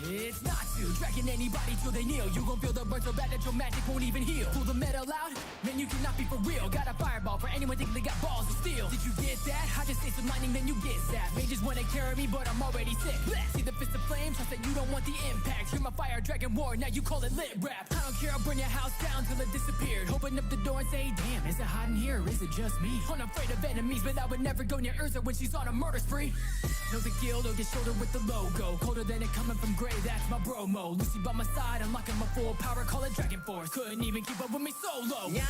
It's not to dragging anybody till they kneel. You gon' feel the burn so bad that your magic won't even heal. Pull the metal out, man, you cannot be for real. Got a fireball for anyone thinking they got balls of steel. Did you get that? I just say some lightning, then you get zapped. Mages wanna carry me, but I'm already sick. See the fist of flame, trust that you don't want the impact. You're my fire dragon war, now you call it lit rap. I don't care, I'll burn your house down till it disappeared. Open up the door and say, damn, is it hot in here or is it just me? Unafraid of enemies, but I would never go near Urza when she's on a murder spree. Know the guild or get shoulder with the logo. Colder than it coming from Gray, that's my bro mo. Lucy by my side, unlocking my full power, call it Dragon Force. Couldn't even keep up with me solo. Yeah,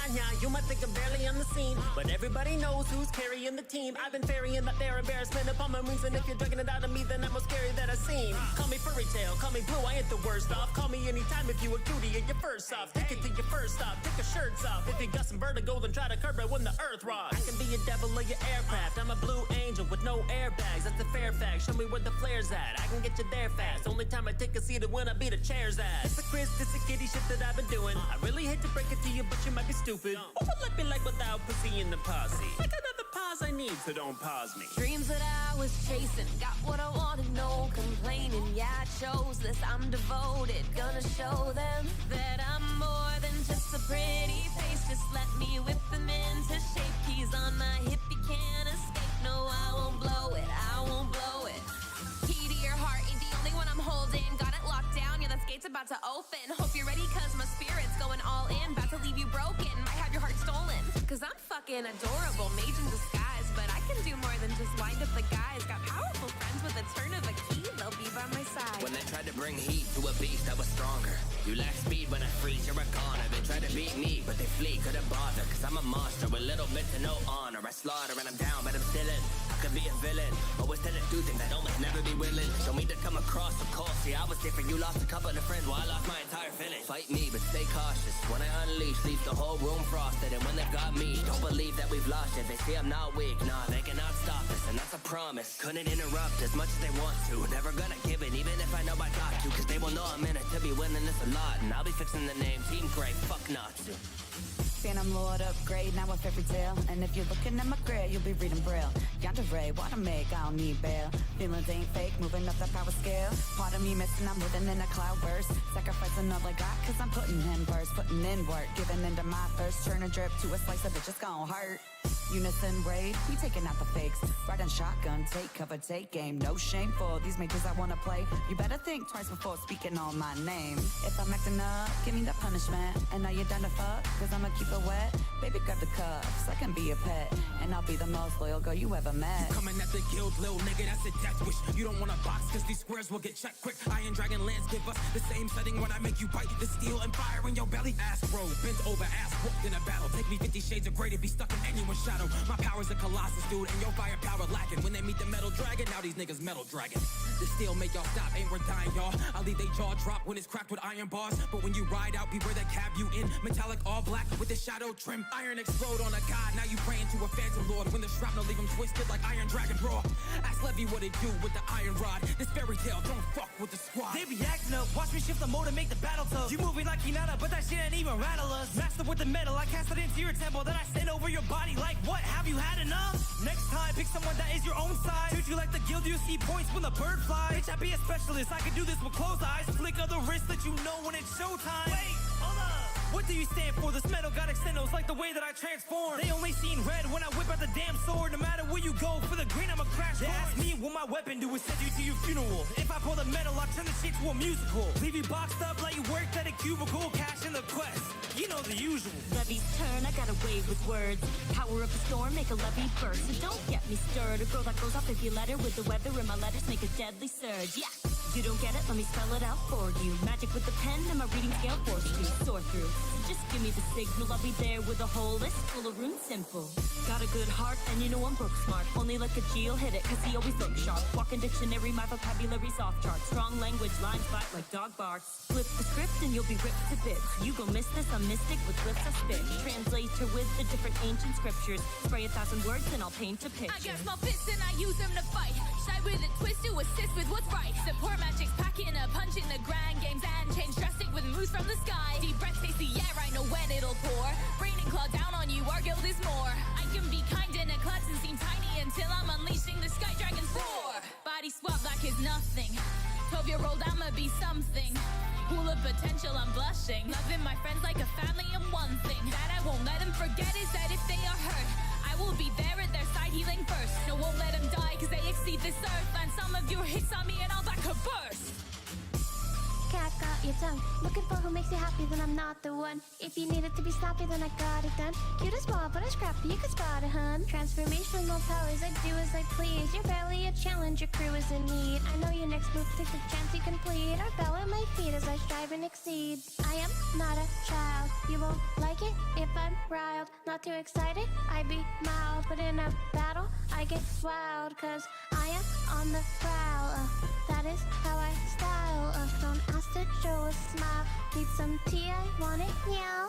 you might think I'm barely on the scene, but everybody knows who's carrying the team. I've been ferrying that their embarrassment upon my wings, and if you're dragging it out of me, then I'm most scary that I've seen. Call me furry tail, call me blue, I ain't the worst off. Call me anytime if you a cutie and you're first off. Take it to your first stop, take your shirts off. If you got some vertigo, then try to curb it when the earth rocks. I can be a devil of your aircraft, I'm a blue angel with no airbags. That's a fair fact, show me where the flare's at. I can get you there fast, only time I take a seat is when I beat a chair's ass. It's a Chris, it's a kitty shit that I've been doing. I really hate to break it to you, but you might be stupid. Overlap me like without pussy in the posse. Like another pause I need, so don't pause me. Dreams that I was chasing, got what I wanted, no complaining. Yeah, I chose this, I'm devoted. Gonna show them that I'm more than just a pretty face. Just let me whip them into shape. Keys on my hip, you can't escape. No, I won't blow it, I won't blow it. Key to your heart ain't the only one I'm holding. Got it locked down, yeah, this gate's about to open. Hope you're ready, cause my spirit's going all in. About to leave you broken, might have your heart stolen. Cause I'm fucking adorable, mage in disguise. But I can do more than just wind up the guys. Got powerful friends with a turn of a key, they'll be by my side. When they tried to bring heat to a beast that was stronger, you lack speed when I freeze, you're a goner. They try to beat me, but they flee, couldn't bother. Cause I'm a monster with little bit to no honor. I slaughter and I'm down, but I'm still in. I could be a villain, always tend to do things I almost never be willing. Show me to come across so cold. See, I was different, you lost a couple of friends while I lost my entire village. Fight me, but stay cautious. When I unleash, leave the whole room frosted. And when they've got me, don't believe that we've lost it. They see I'm not weak, nah, they cannot stop us, and that's a promise. Couldn't interrupt as much as they want to. Never gonna give it, even if I know I got to. Cause they will know I'm in it to be winning this a lot. And I'll be fixing the name Team Grey, fuck Natsu. Phantom Lord upgrade, now a fairy tale. And if you're looking at my grave, you'll be reading Braille. Yandere, what I make, I don't need bail. Feelings ain't fake, moving up the power scale. Part of me missing, I'm living in a cloud burst. Sacrificing all I got, cause I'm putting in first. Putting in work, giving into my first. Turn a drip to a slice of it, just gon' hurt. Unison raid, we taking out the fakes. Riding shotgun, take cover, take game. No shame for these mages I wanna play. You better think twice before speaking on my name. If I'm acting up, give me the punishment. And now you're done to fuck, cause I'ma keep it wet. Baby, grab the cuffs, I can be a pet. And I'll be the most loyal girl you ever met. You coming at the guild, little nigga, that's a death wish. You don't wanna box, cause these squares will get checked quick. Iron Dragon lands give us the same setting when I make you bite the steel and fire in your belly. Ass bro, bent over ass, whooped in a battle. Take me 50 shades of grey to be stuck in anyone's shadow. My power's a colossus, dude, and your firepower lacking. When they meet the metal dragon, now these niggas metal dragon. The steel make y'all stop, ain't we're dying, y'all. I'll leave they jaw drop when it's cracked with iron bars. But when you ride out, beware that cab you in. Metallic all black with the shadow trim. Iron explode on a god, now you praying to a phantom lord. When the shrapnel leave him twisted like iron dragon raw. Ask Levy what it do with the iron rod. This fairy tale, don't fuck with the squad. They be acting up, watch me shift the mode and make the battle tough. You moving like Hinata, but that shit ain't even rattle us. Master with the metal, I cast it into your temple. Then I stand over your body like, what, have you had enough? Next time, pick someone that is your own size. Treat you like the guild, you see points when the bird flies. Bitch, I be a specialist, I can do this with closed eyes. Flick of the wrist, let you know when it's showtime. Wait, hold up. What do you stand for? This metal got extendos like the way that I transform. They only seen red when I whip out the damn sword. No matter where you go, for the green I'ma crash. They ask me what my weapon do is send you to your funeral. If I pull the metal, I turn the shit to a musical. Leave you boxed up like you worked at a cubicle. Cash in the quest, you know the usual. Levy's turn, I got a way with words. Power of the storm, make a levy burst. So don't get me stirred. A girl that goes off if you let her. With the weather in my letters, make a deadly surge. Yeah, you don't get it, let me spell it out for you. Magic with the pen and my reading scale force you soar through. So just give me the signal, I'll be there with a whole list full of runes simple. Got a good heart and you know I'm book smart. Only like a G'll hit it cause he always looks sharp. Walking dictionary, my vocabulary's off chart. Strong language, lines bite like dog barks. Flip the script and you'll be ripped to bits. You gon' miss this, I'm mystic with glyphs I spit. Translator with the different ancient scriptures. Spray 1,000 words and I'll paint a picture. I got small fists and I use them to fight. Shy with a twist to assist with what's right. Support magic's packing a punch in the grand games and change drastic with moves from the sky. Deep breath, taste the air, I know when it'll pour. Rain and claw down on you, our guild is more. I can be kind in a klutz and seem tiny until I'm unleashing the sky dragon's roar. Body swap like it's nothing. 12-year-old, I'ma be something. potential, I'm blushing. Loving my friends like a family, and one thing that I won't let them forget is that if they are hurt, I will be there at their side healing first. No, won't let them die cause they exceed this earth. And some of your hits on me and I'll back a burst. Cat got your tongue. Looking for who makes you happy, then I'm not the one. If you need it to be snappy, then I got it done. Cute as ball, but it's scrappy, you can spot it, hun. Transformational powers, I do as I please. You're barely a challenge, your crew is in need. I know your next move, take the chance you complete. Or bow at my feet as I strive and exceed. I am not a child, you won't like it if I'm riled. Not too excited, I be mild. But in a battle, I get wild. Cause I am on the prowl, that is how I style. Don't ask to show a smile. Need some tea, I want it, yeah.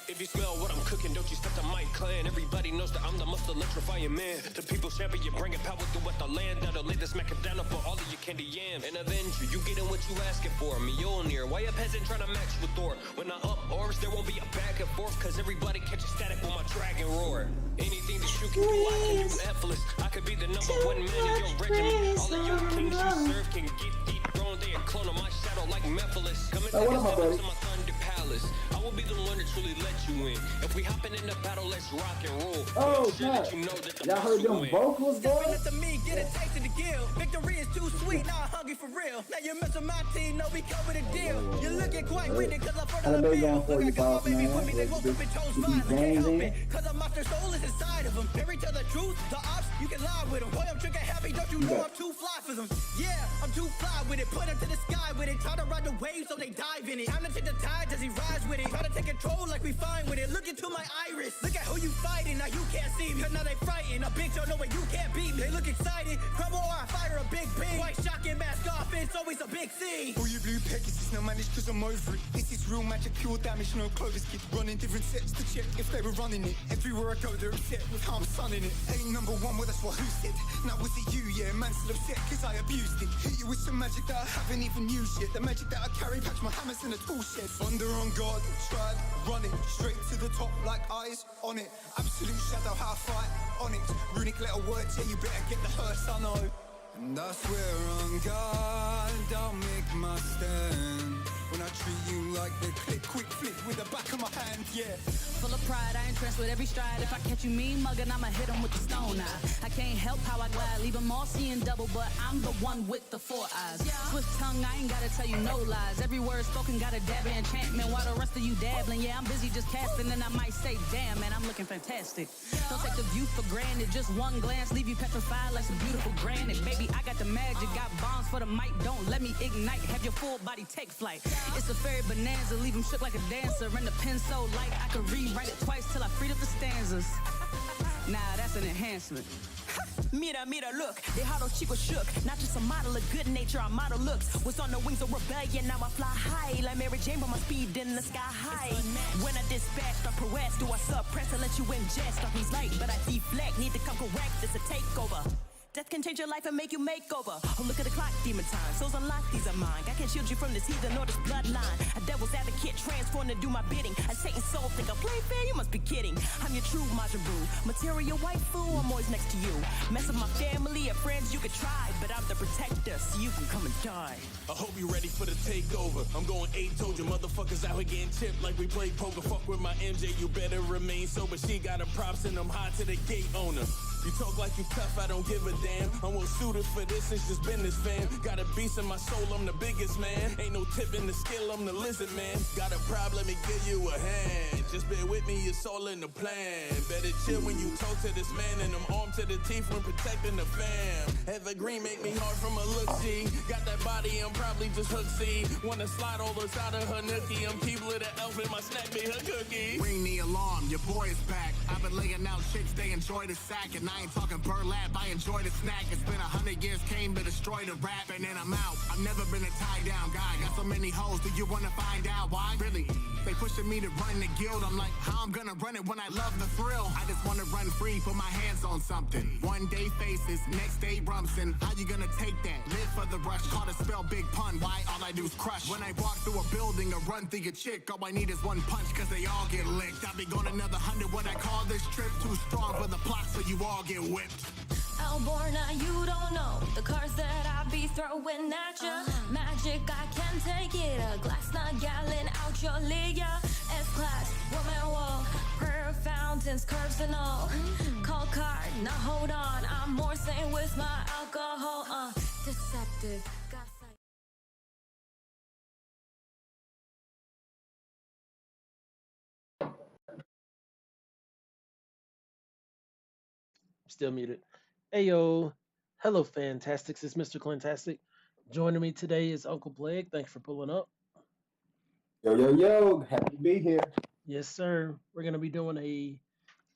If you smell what I'm cooking, don't you step to my clan. Everybody knows that I'm the most electrifying man. The people's champion, bringing power throughout the land. That'll lay the smack down up for all of your candy yams. An Avenger, you getting what you asking for. Mjolnir, why a peasant trying to match with Thor? When I up orbs, there won't be a back and forth. Cause everybody catches static when my dragon roar. Anything that you can do, I can do effortless. I could be the #1 man in your regiment. All of your kings you serve can get dethroned. They a clone of my shadow like Mephiles. Come and take a step into my thunder palace. I will be the one to truly let you in. If we hopping in the battle, let's rock and roll. Oh, sure that you know that the y'all heard them vocals, boy? Step into me, get a taste of the guild. Victory is too sweet, now I'm hungry for real. Now you're messing my team, no, we come with a deal. You're looking quite winning, cause I'm front of the meal. Look, I got my baby with me, they woke up and chose violence. Can't help it, cause a monster soul is inside of them. Every tell the truth, the ops, you can lie with them. Boy, I'm trigger happy, don't you know I'm too fly for them. Yeah, I'm too fly with it, put them to the sky with it. Try to ride the waves so they dive in it. Time to take the tide as he rides with it. Try to take control like we fine with it. Look into my iris, look at who you fighting. Now you can't see me, cause now they frightened. A big show, no way you can't beat me. They look excited, crumble or I fire a big beam. White shocking mask off, it's always a big scene. All you blue Pegasus now managed cause I'm over it. This is real magic, pure damage, no Clovis kid. Running different sets to check if they were running it. Everywhere I go they're upset with how I'm sunning it. Ain't #1, well that's what who said. Now was it you, yeah, man still upset cause I abused it. Hit you with some magic that I haven't even used yet. The magic that I carry, patch my hammers in a tool shed. Thunder on guard, tried, running straight to the top like eyes on it. Absolute shadow, how I fight on it. Runic little words, yeah, you better get the hearse, I know. And I swear on God, I'll make my stand. When I treat you like the click, quick flip with the back of my hand, yeah. Full of pride, I entrance with every stride. If I catch you mean mugging, I'ma hit him with the stone eye. I can't help how I glide, leave them all seeing double, but I'm the one with the 4 eyes. Swift tongue, I ain't gotta tell you no lies. Every word spoken got a dab of enchantment, while the rest of you dabbling. Yeah, I'm busy just casting, and I might say, damn, man, I'm looking fantastic. Don't take the view for granted, just one glance, leave you petrified like some beautiful granite. Baby, I got the magic, got bombs for the mic, don't let me ignite. Have your full body take flight. It's a fairy bonanza, leave him shook like a dancer. And the pen so light, I could rewrite it twice till I freed up the stanzas. Nah, that's an enhancement. Mira, mira, look, they how those chicos shook. Not just a model of good nature, our model looks. Was on the wings of rebellion, now I fly high. Like Mary Jane, but my speed in the sky high. When I dispatch, I press, do I suppress and let you ingest? Off me's light, but I deflect, need to come correct, it's a takeover. Death can change your life and make you makeover. Oh, look at the clock, demon time. Souls unlocked, these are mine. I can shield you from this heathen or this bloodline. A devil's advocate, transformed to do my bidding. A Satan's soul think I play fair? You must be kidding. I'm your true Majin Buu. Material white fool, I'm always next to you. Mess with my family or friends, you could try. But I'm the protector, so you can come and die. I hope you ready for the takeover. I'm going 8, told you motherfuckers out here getting tipped like we play poker. Fuck with my MJ, you better remain sober. She got her props and I'm hot to the gate owner. You talk like you tough, I don't give a damn. I'm well suited for this, it's just business, fam. Got a beast in my soul, I'm the biggest man. Ain't no tip in the skill, I'm the lizard man. Got a problem, let me give you a hand. Just bear with me, it's all in the plan. Better chill when you talk to this man, and I'm armed to the teeth when protecting the fam. Evergreen make me hard from a look, see. Got that body, I'm probably just hook, see. Wanna slide all those out of her nookie. I'm people of the elf in my snack, be her cookie. Ring the alarm, your boy is back. I've been laying out chicks, they enjoy the sack. And I ain't talking burlap, I enjoy the snack. It's been 100 years, came to destroy the rap, and then I'm out. I've never been a tie-down guy. Got so many hoes, do you wanna find out why? Really? They pushing me to run the guild. I'm like, how I'm gonna run it when I love the thrill? I just wanna run free, put my hands on something. One day faces, next day Rumson. How you gonna take that? Live for the rush, call to spell big pun. Why? All I do is crush. When I walk through a building or run through a chick, all I need is one punch, cause they all get licked. I'll be going another 100 what I call this trip. Too strong for the plot, so you all get whipped. Melbourne, now you don't know the cards that I be throwing at ya. Magic, I can take it. A glass, not gallon out your league. S-class, woman wall, prayer fountains, curves and all. Call card, now hold on. I'm more sane with my alcohol. Deceptive. Gaslight. Still muted. Ayo. Hello, Fantastics. It's Mr. Clintastik. Joining me today is Uncle Plague. Thanks for pulling up. Yo, happy to be here. Yes, sir. We're going to be doing a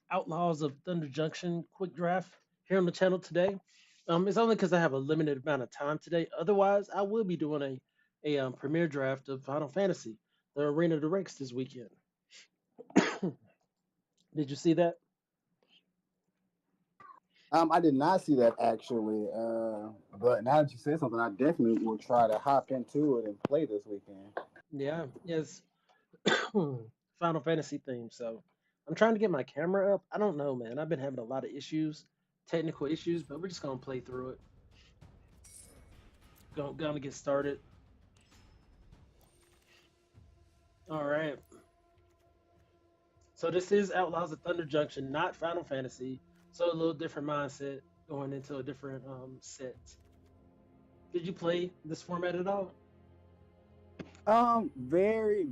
Outlaws of Thunder Junction quick draft here on the channel today. It's only because I have a limited amount of time today. Otherwise, I will be doing a premiere draft of Final Fantasy, the Arena Directs this weekend. Did you see that? I did not see that actually, but now that you said something, I definitely will try to hop into it and play this weekend. Yeah, yes. Final Fantasy theme. So I'm trying to get my camera up. I don't know, man. I've been having a lot of issues, technical issues, but we're just gonna play through it. Gonna get started. All right. So this is Outlaws of Thunder Junction, not Final Fantasy. So a little different mindset going into a different set. Did you play this format at all? Very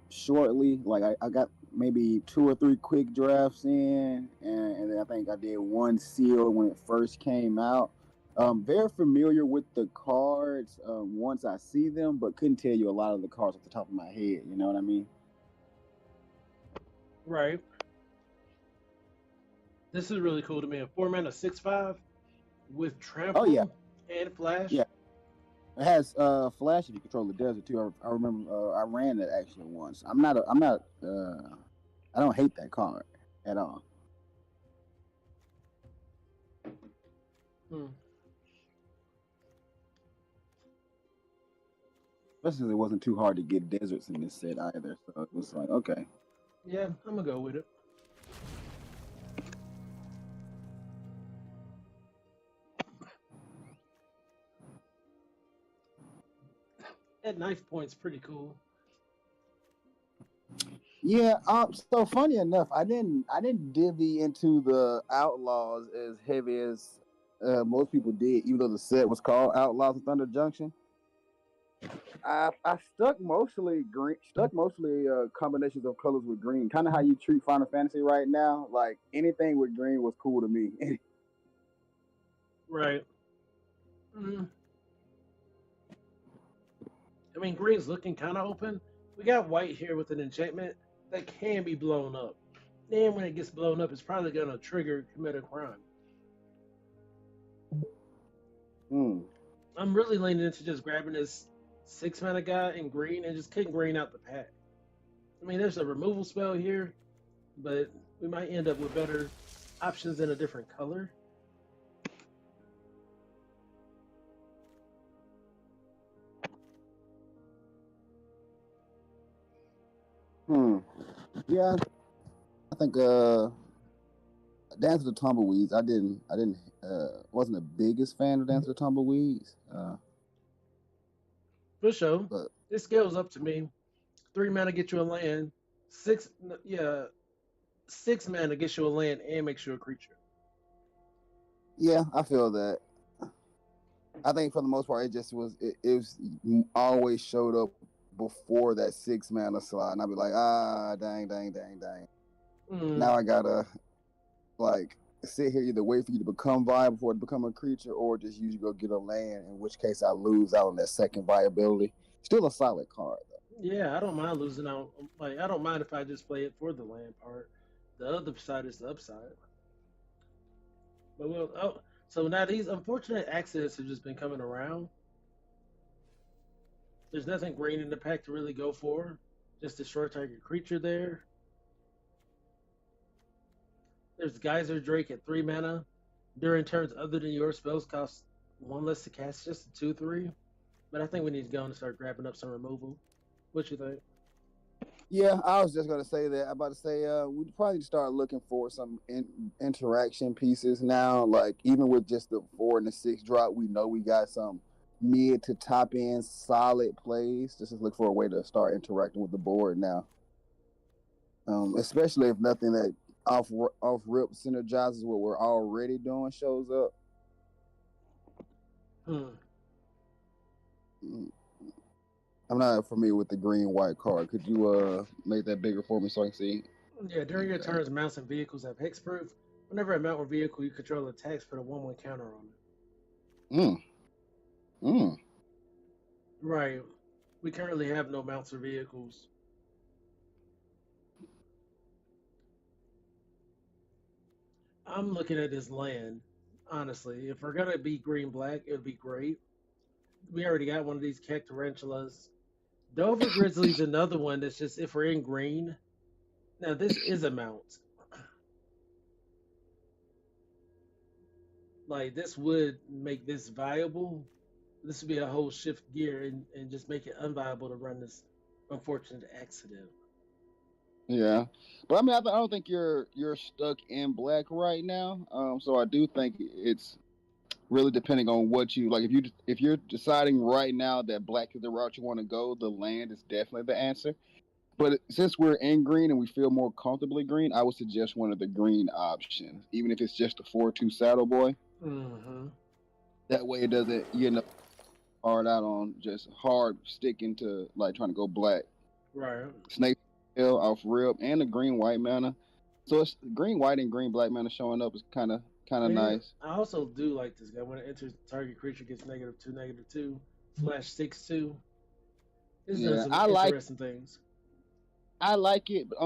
shortly. Like I got maybe 2 or 3 quick drafts in, and then I think I did 1 seal when it first came out. Very familiar with the cards once I see them, but couldn't tell you a lot of the cards off the top of my head. You know what I mean? Right. This is really cool to me. A 4-mana 6/5 with trample and flash. Yeah. It has flash if you control the desert too. I remember I ran that actually once. I don't hate that card at all. Especially it wasn't too hard to get deserts in this set either. So it was like, okay. Yeah, I'm gonna go with it. That knife point's pretty cool. Yeah. So funny enough, I didn't divvy into the Outlaws as heavy as most people did, even though the set was called Outlaws of Thunder Junction. I stuck mostly combinations of colors with green. Kind of how you treat Final Fantasy right now. Like anything with green was cool to me. Right. I mean, green's looking kind of open. We got white here with an enchantment that can be blown up. Then when it gets blown up, it's probably going to trigger commit a crime. I'm really leaning into just grabbing this 6-mana guy in green and just kicking green out the pack. I mean, there's a removal spell here, but we might end up with better options in a different color. Yeah, I think Dance with the Tumbleweeds. Wasn't the biggest fan of Dance with the Tumbleweeds. For sure. This scales up to me. 3 mana get you a land. 6 mana gets you a land and makes you a creature. Yeah, I feel that. I think for the most part, it was always showed up before that 6 mana slot, and I'd be like, dang. Now I gotta like sit here, either wait for you to become viable before it become a creature, or just usually go get a land, in which case I lose out on that second viability. Still a solid card though. Yeah, I don't mind losing out. Like, I don't mind if I just play it for the land part. The other side is the upside. But so now these unfortunate accidents have just been coming around. There's nothing green in the pack to really go for. Just a short target creature there. There's Geyser Drake at 3 mana. During turns other than your spells cost 1 less to cast, just a 2/3. But I think we need to go and start grabbing up some removal. What you think? Yeah, I was just gonna say that. I'm about to say we probably start looking for some interaction pieces now. Like even with just the 4 and the 6 drop, we know we got some mid to top end solid plays. Just to look for a way to start interacting with the board now. Especially if nothing that off rip synergizes what we're already doing shows up. Mm. I'm not familiar with the green white card. Could you make that bigger for me so I can see? Yeah, during your turns, mounts and vehicles have hexproof. Whenever a mount or vehicle you control attacks, put a 1/1 counter on it. Right. We currently have no mounts or vehicles. I'm looking at this land, honestly. If we're gonna be green black, it would be great. We already got one of these cactarantulas. Dover Grizzly's another one that's just if we're in green. Now this is a mount. Like this would make this viable. This would be a whole shift gear and just make it unviable to run this unfortunate accident. Yeah, but I mean, I don't think you're stuck in black right now. So I do think it's really depending on what you like. If you're deciding right now that black is the route you want to go, the land is definitely the answer. But since we're in green and we feel more comfortably green, I would suggest one of the green options, even if it's just a 4/2 saddle boy. Mm-hmm. That way, it doesn't hard out on just hard sticking to like trying to go black. Right. Snake tail off rip and the green white mana. So it's green white and green black mana showing up is kind of nice. I also do like this guy. When it enters, target creature gets -2, -2, /6/2. It's done some interesting things. I like it, but the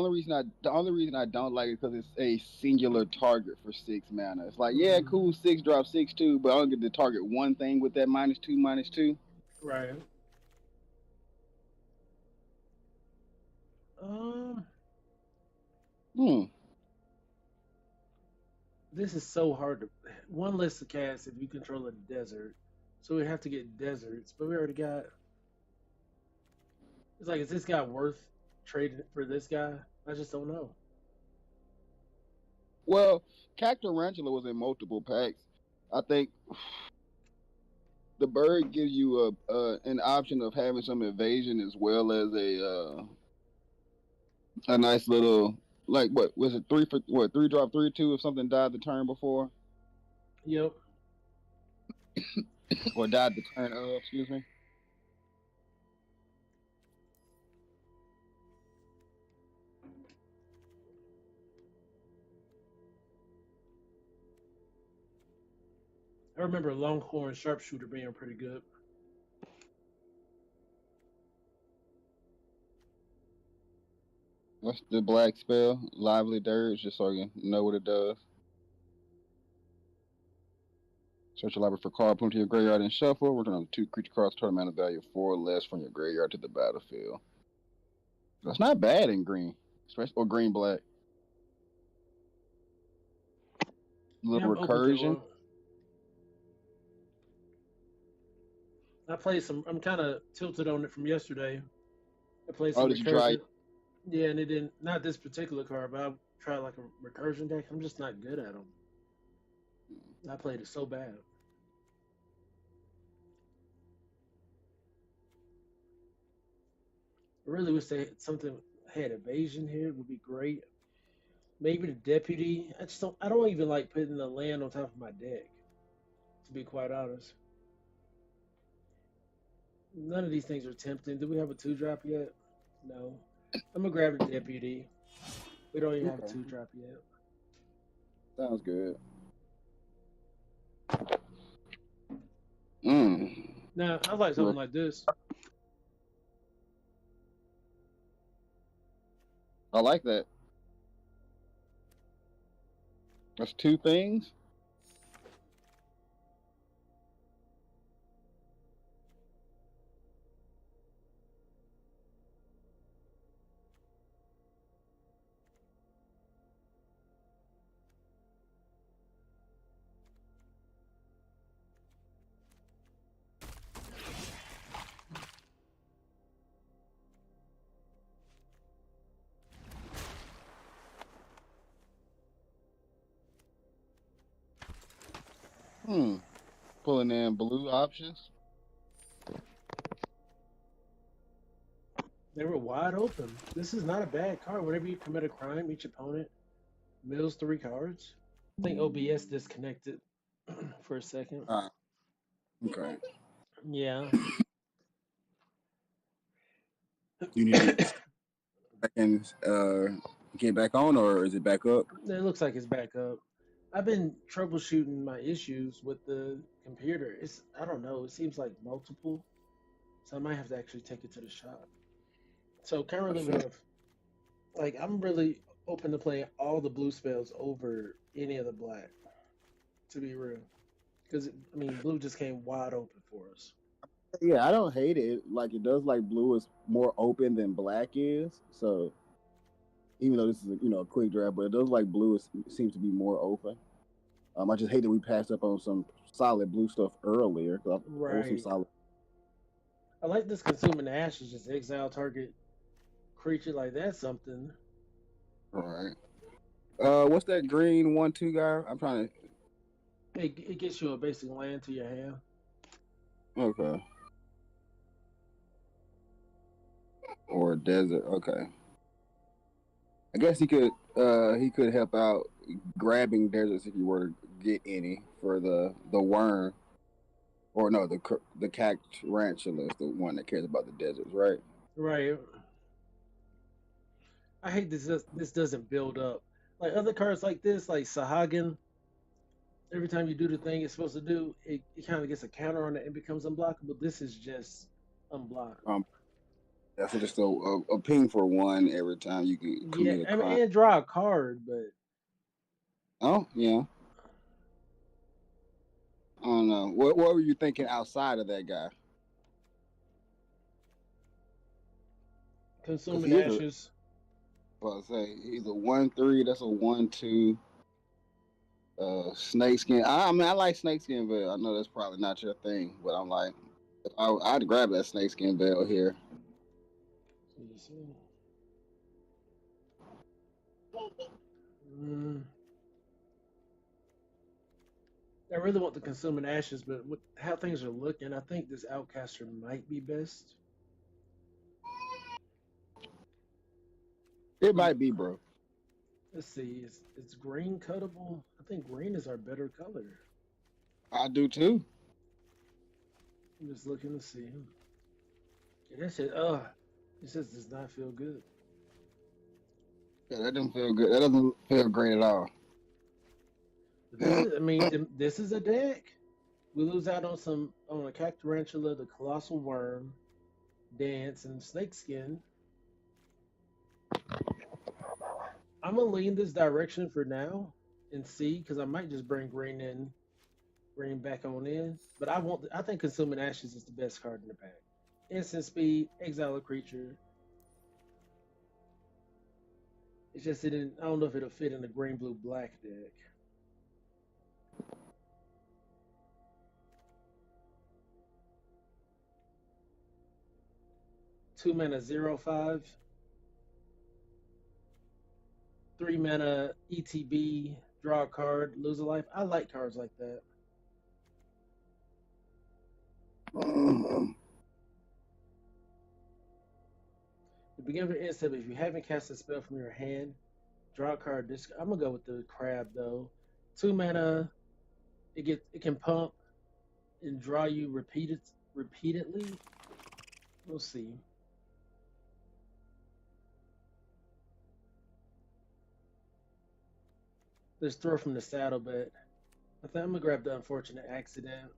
only reason I don't like it because it's a singular target for 6 mana. It's like, yeah, cool, 6 drop 6/2, but I don't get to target one thing with that -2/2. Right. This is so hard to one list to cast if you control a desert. So we have to get deserts, but we already got. It's like, is this guy worth trading for this guy? I just don't know. Well, Cactarantula was in multiple packs. I think the bird gives you an option of having some evasion as well as a nice little like what was it 3 drop 3/2 if something died the turn before. Yep. Or died the turn of, excuse me. I remember Longhorn Sharpshooter being pretty good. What's the black spell? Lively Dirge, just so you know what it does. Search your library for card, put them to your graveyard and shuffle. Return on 2 creature cards, total mana value 4 or less from your graveyard to the battlefield. That's not bad in green, especially or green black. Little recursion. I played some. I'm kind of tilted on it from yesterday. I played Oh, some did you try? Yeah, and it didn't. Not this particular card, but I tried like a recursion deck. I'm just not good at them. I played it so bad. I really wish they had something had evasion here. It would be great. Maybe the deputy. I just don't. I don't even like putting the land on top of my deck. To be quite honest, none of these things are tempting. Do we have a 2-drop yet? No. I'm gonna grab the deputy. We don't even have a 2-drop yet. Sounds good. Now I like something like this. I like that. That's 2 things. Pulling in blue options. They were wide open. This is not a bad card. Whenever you commit a crime, each opponent mills 3 cards. I think OBS disconnected for a second. Okay. Yeah. You need to back and get back on, or is it back up? It looks like it's back up. I've been troubleshooting my issues with the computer. I don't know. It seems like multiple, so I might have to actually take it to the shop. So currently we have, like, I'm really open to playing all the blue spells over any of the black. To be real, because I mean, blue just came wide open for us. Yeah, I don't hate it. Like it does. Like blue is more open than black is. So even though this is a quick draft, but it does like blue seems to be more open. I just hate that we passed up on some solid blue stuff earlier. Right. Some solid. I like this consuming ashes, just exile target creature, like that's something. All right. What's that green 1/2 guy? I'm trying to. It gets you a basic land to your hand. Okay. Or a desert. Okay. I guess he could help out grabbing deserts if you were to get any for the worm, or no, the cactarantula is the one that cares about the deserts, right? Right. I hate this doesn't build up like other cards like this, like Sahagin. Every time you do the thing it's supposed to do, it kind of gets a counter on it and becomes unblockable. This is just unblockable. That's just a ping for 1 every time you can commit a crime. And draw a card, but oh yeah, I don't know. What were you thinking outside of that guy? Consuming ashes. Well, say he's a 1/3. That's a 1/2. Snakeskin. I mean, I like snakeskin veil. I know that's probably not your thing, but I'm like, I'd grab that snakeskin veil here. I really want the consuming ashes, but with how things are looking, I think this outcaster might be best. It might be, bro. Let's see. It's green cuttable. I think green is our better color. I do too. I'm just looking to see. Yeah, that shit. It just does not feel good. Yeah, that doesn't feel good. That doesn't feel great at all. This is a deck. We lose out on a cactarantula, the colossal worm, dance, and snakeskin. I'm gonna lean this direction for now and see, because I might just bring green back on in. But I think consuming ashes is the best card in the pack. Instant speed, exile a creature. It's just I don't know if it'll fit in the green, blue, black deck. Two mana 0/5. 3 mana ETB, draw a card, lose a life. I like cards like that. The beginning of the instant, if you haven't cast a spell from your hand, draw a card. I'm gonna go with the crab though. 2 mana, it can pump and draw you repeatedly. We'll see. Let's throw from the saddle, but I think I'm gonna grab the unfortunate accident.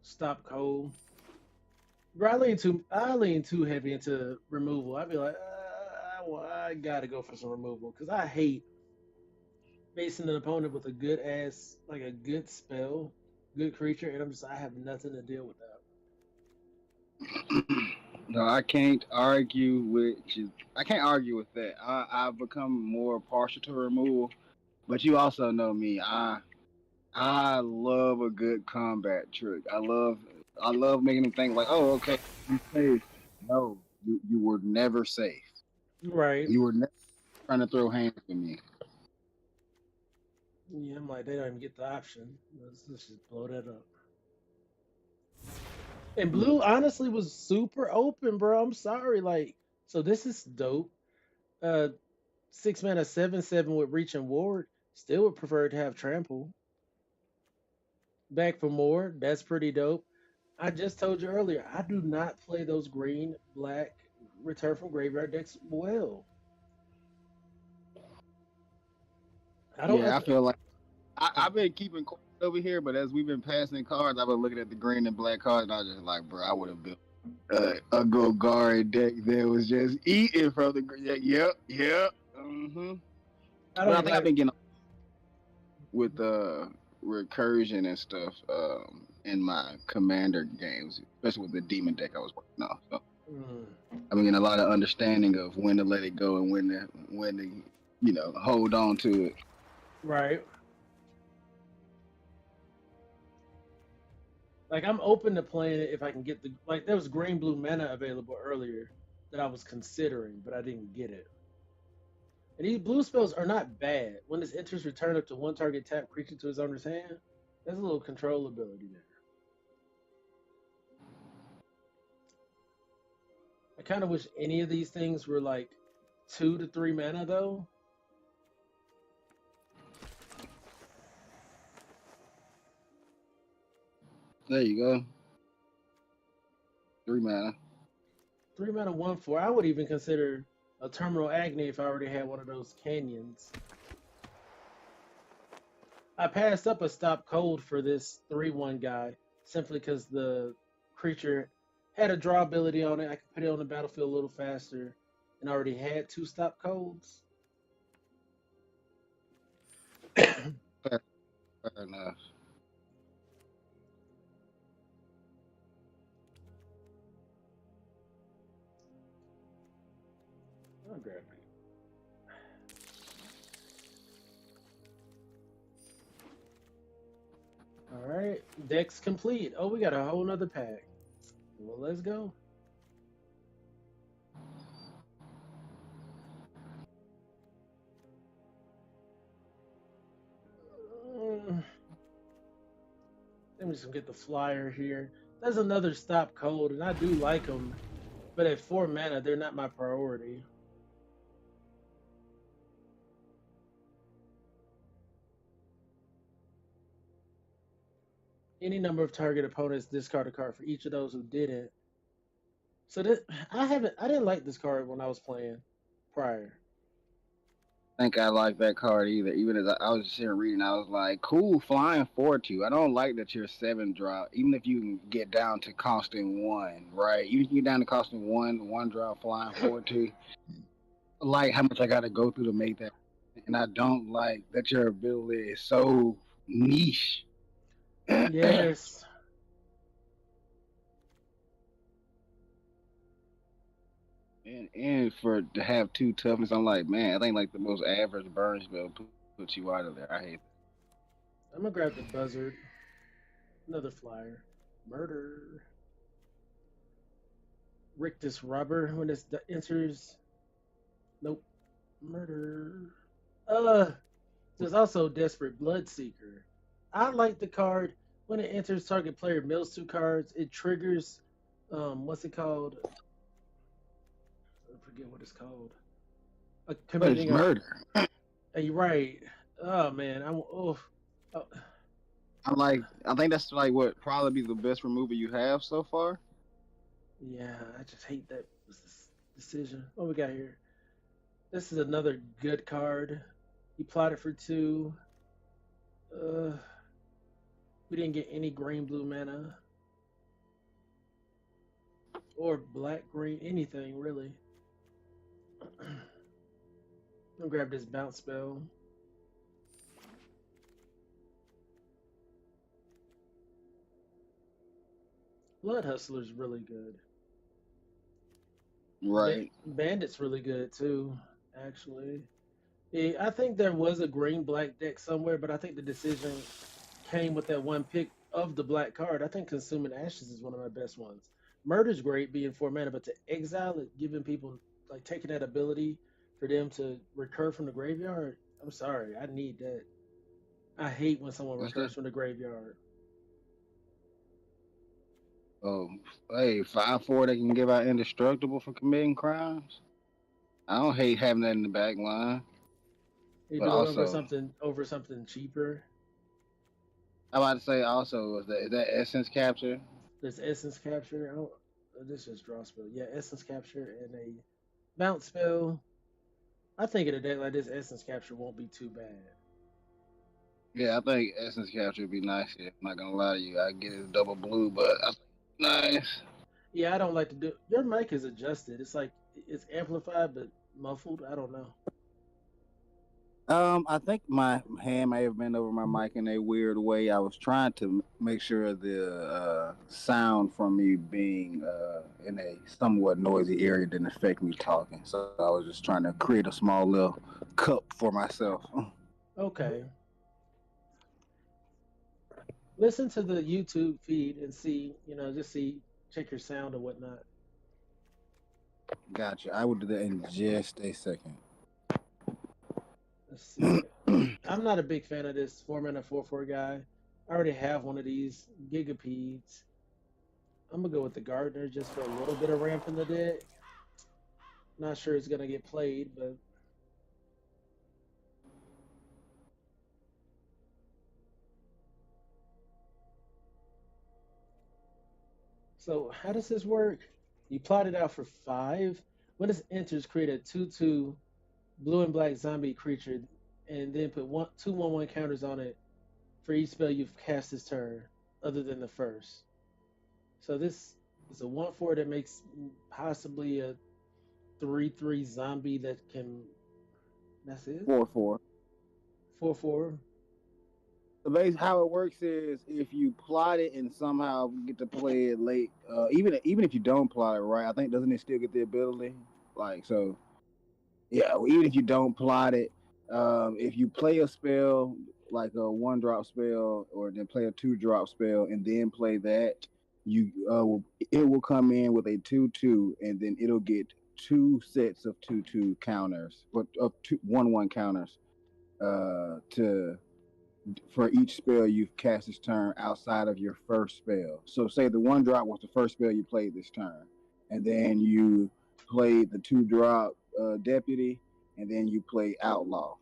Stop cold. I lean too heavy into removal. I'd be like, I gotta go for some removal because I hate facing an opponent with a good spell, good creature, and I have nothing to deal with that. No, I can't argue with you. I can't argue with that. I've become more partial to removal, but you also know me. I love a good combat trick. I love making them think like, oh, okay, you safe. No, you were never safe. Right. You were never trying to throw hands with me. Yeah, I'm like, they don't even get the option. Let's just blow that up. And blue honestly was super open, bro. I'm sorry. Like, so this is dope. Uh 6 mana 7/7 with reach and ward. Still would prefer to have trample. Back for more. That's pretty dope. I just told you earlier, I do not play those green, black, return from graveyard decks well. I don't Yeah, like I feel like oh, I've been keeping quiet over here, but as we've been passing cards, I've been looking at the green and black cards, and I was just like, bro, I would have built a Golgari deck that was just eating from the green. Yep. I But I don't think I've like been getting with recursion and stuff in my commander games, especially with the demon deck I was working on. So mm, I've been getting a lot of understanding of when to let it go and when to hold on to it. right. Like I'm open to playing it if I can get the like there was green blue mana available earlier that I was considering, but I didn't get it. And these blue spells are not bad. When this enters, return up to one target tap creature to his owner's hand. There's a little control ability there. I kind of wish any of these things were like 2 to 3 mana though. There you go. 3 mana. 3 mana 1/4. I would even consider a Terminal Agni if I already had one of those canyons. I passed up a Stop Cold for this 3/1 guy simply because the creature had a draw ability on it. I could put it on the battlefield a little faster and already had 2 Stop Colds. Fair enough. I'll grab it. All right, deck's complete. Oh, we got a whole nother pack. Well, let's go. Let me just get the flyer here. There's another Stop Cold, and I do like them, but at 4 mana, they're not my priority. Any number of target opponents discard a card for each of those who didn't. So this, I didn't like this card when I was playing prior. Think I like that card either. Even as I was just here reading, I was like, cool, flying 4/2. I don't like that you're 7 drop. Even if you can get down to costing 1, right? You can get down to costing 1 drop, flying 4/2. I like how much I got to go through to make that. And I don't like that your ability is so niche. Yes. And for to have 2 toughness, I'm like, man, I think like the most average burn spell puts you out of there. I hate that. I'm gonna grab the buzzard. Another flyer. Murder. Rictus rubber when it enters. Nope. Murder. There's also Desperate Bloodseeker. I like the card. When it enters, target player mills 2 cards. It triggers, what's it called? I forget what it's called. But it's murder. You're right. Oh man, oh. I think that's like what probably be the best removal you have so far. Yeah, I just hate that decision. What we got here? This is another good card. He plotted for 2. We didn't get any green blue mana. Or black green, anything really. I'll grab this bounce spell. Blood Hustler's really good. Right. Bandit's really good too, actually. Yeah, I think there was a green black deck somewhere, but I think the decision came with that one pick of the black card. I think Consuming Ashes is one of my best ones. Murder's great being 4 mana, but to exile it, giving people like taking that ability for them to recur from the graveyard. I'm sorry, I need that. I hate when someone What's recurs that? from the graveyard. Oh, hey, 5/4 they can give out indestructible for committing crimes. I don't hate having that in the back line, You but do it also over something cheaper. I'm about to say also is that essence capture. There's Essence Capture. This is draw spell. Yeah, Essence Capture and a bounce spell. I think in a deck like this, Essence Capture won't be too bad. Yeah, I think essence capture would be nice here. I'm not gonna lie to you. I get it double blue, but I think nice. Yeah, I don't like to do. Your mic is adjusted. It's like it's amplified but muffled. I don't know. I think my hand may have been over my mic in a weird way. I was trying to make sure the sound from me being in a somewhat noisy area didn't affect me talking. So I was just trying to create a small little cup for myself. Okay. Listen to the YouTube feed and see. Just see, check your sound or whatnot. Gotcha. I will do that in just a second. Let's see. I'm not a big fan of this 4 mana 4/4 guy. I already have one of these Gigapedes. I'm gonna go with the Gardener just for a little bit of ramp in the deck. Not sure it's gonna get played, but so how does this work? You plot it out for 5. When it enters, create a 2/2 blue and black zombie creature, and then put 2/1/1 counters on it for each spell you've cast this turn, other than the first. So this is a 1/4 that makes possibly a 3/3 zombie that can. That's it. 4/4. 4/4. So basically, how it works is if you plot it and somehow get to play it late, even if you don't plot it right, I think doesn't it still get the ability? Like so, yeah. Even if you don't plot it, if you play a spell like a 1-drop spell, or then play a 2-drop spell and then play that, it will come in with a 2/2, and then it'll get 2 sets of 2/2 counters, or of 1/1 counters, to for each spell you've cast this turn outside of your first spell. So say the 1-drop was the first spell you played this turn, and then you played the 2-drop deputy, and then you play outlaw.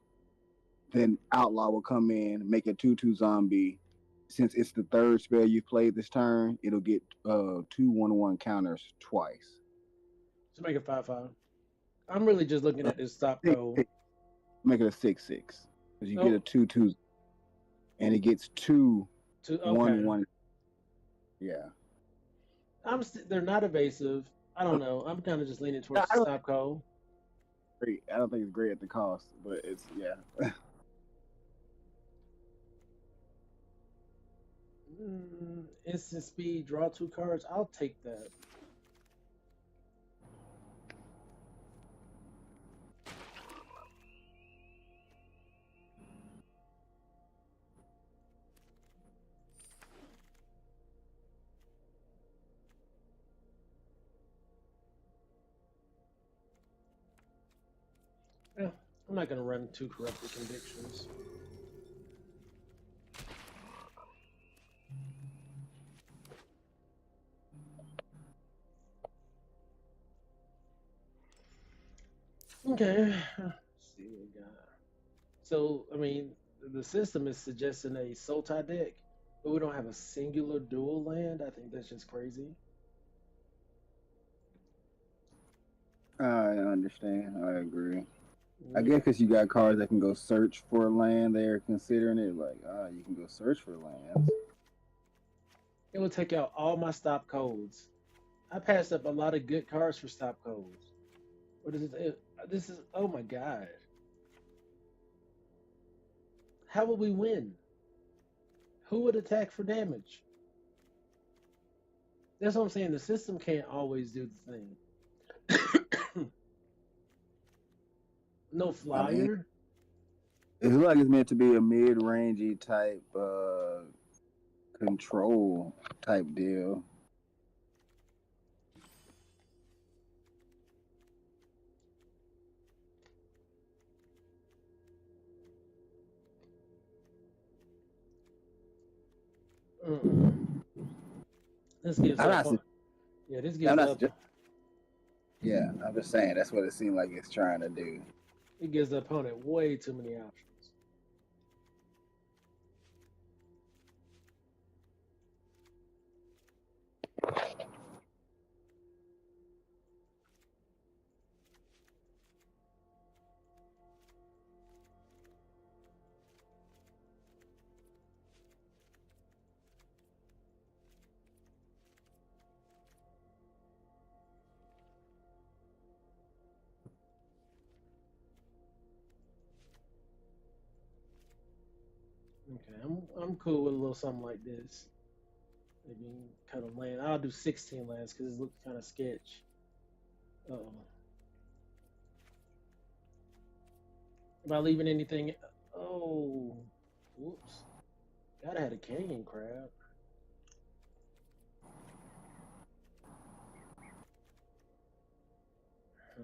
Then outlaw will come in, make a 2/2 zombie. Since it's the third spell you've played this turn, it'll get 2/1/1 counters twice. So make it 5/5. I'm really just looking at this stop code. Make it a 6/6 because you get Oh. a 2/2, and it gets 2 Okay. 1/1. Yeah. They're not evasive. I don't know. I'm kind of just leaning towards the stop code. Great. I don't think it's great at the cost, but it's yeah. Instant speed, draw 2 cards. I'll take that. Yeah, I'm not going to run 2 corrupted convictions. Okay. Let's see what we got. So, I mean, the system is suggesting a Sultai deck, but we don't have a singular dual land. I think that's just crazy. I understand. I agree. I guess because you got cards that can go search for land, they're considering it like, you can go search for lands. It will take out all my stop codes. I passed up a lot of good cards for stop codes. What is it? This is, oh my god. How would we win? Who would attack for damage? That's what I'm saying. The system can't always do the thing. No I mean, flyer. it looks like it's meant to be a mid-rangey type control type deal. This gives I'm up not. on. Yeah, this I'm gives not. up. Yeah, I'm just saying that's what it seemed like it's trying to do. It gives the opponent way too many options. Okay, I'm cool with a little something like this. Maybe cut a land. I'll do 16 lands because it looks kind of sketch. Uh-oh. Am I leaving anything? Oh, whoops. Gotta have a canyon crab. Hmm.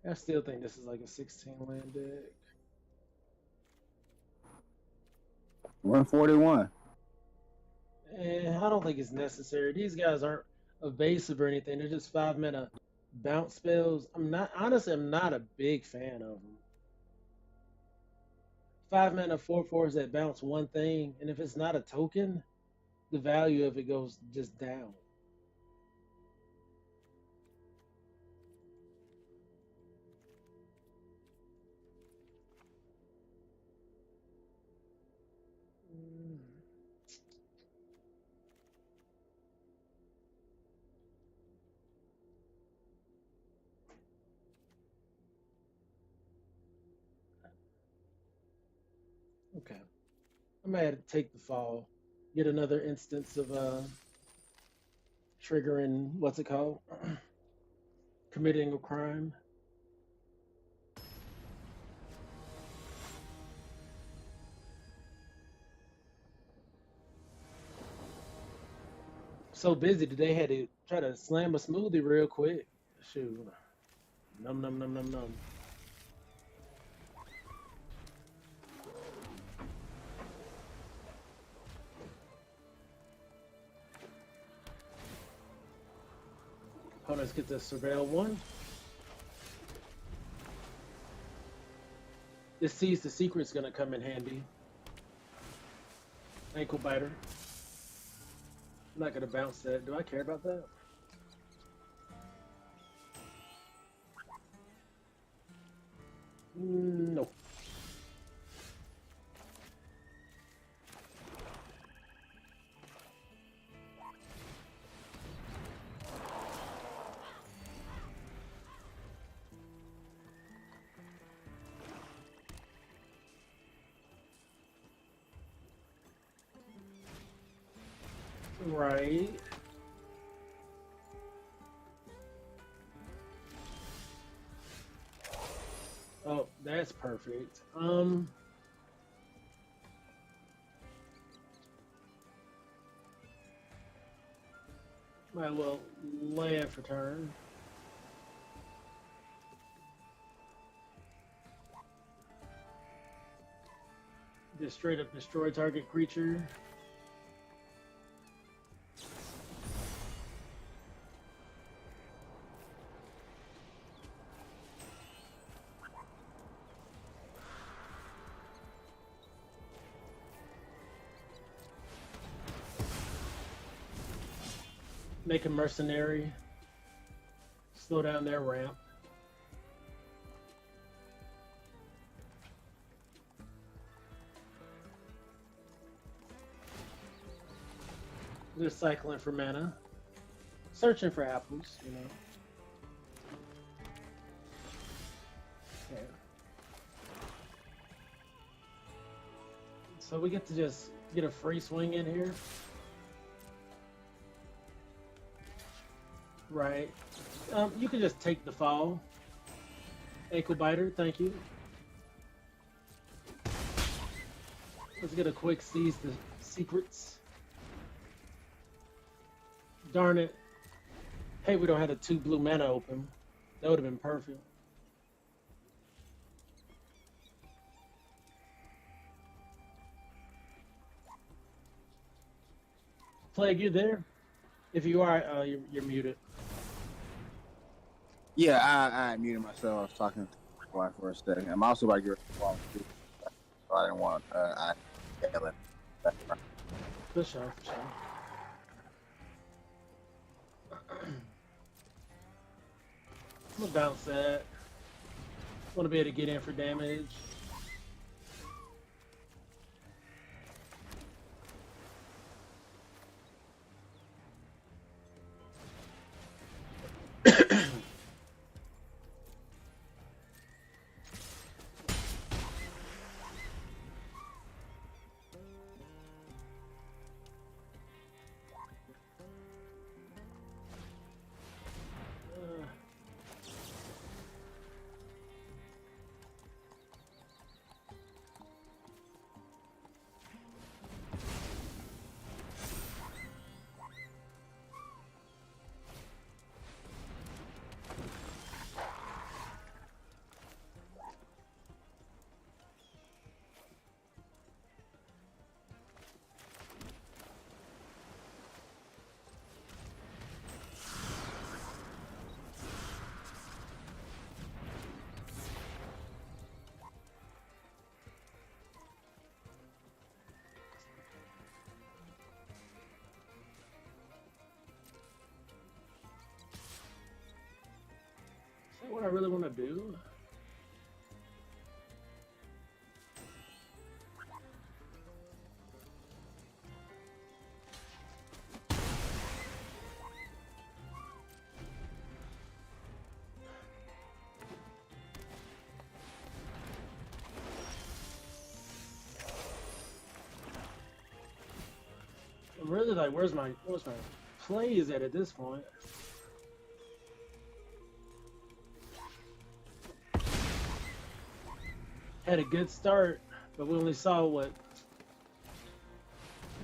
I still think this is like a 16 land deck. 141. I don't think it's necessary. These guys aren't evasive or anything. They're just 5 mana bounce spells. I'm not a big fan of them. 5 mana 4/4s that bounce one thing, and if it's not a token, the value of it goes just down. Mm. Okay. I might have to take the fall. Get another instance of triggering what's it called? Committing a crime. So busy today had to try to slam a smoothie real quick. Shoot. Num num num num num. Opponents get the surveil one. This sees the secret's gonna come in handy. Ankle biter. I'm not gonna bounce that. Do I care about that? No. Right. Oh, that's perfect. Might as well land for turn. Just straight up destroy target creature. Make a mercenary. Slow down their ramp. Just cycling for mana. Searching for apples, you know. Okay. So we get to just get a free swing in here. Right. You can just take the fall. Ankle biter, thank you. Let's get a quick seize the secrets. Darn it. Hey, we don't have the 2 blue mana open. That would have been perfect. Plague, you there? If you are, you're muted. Yeah, I muted myself. I was talking to my wife for a second. I'm also about to get ready to so I didn't want I yelling. For sure, for sure. I'm gonna bounce that. Want to be able to get in for damage. Is that what I really want to do? I'm really like, where's my play is at this point? Had a good start, but we only saw what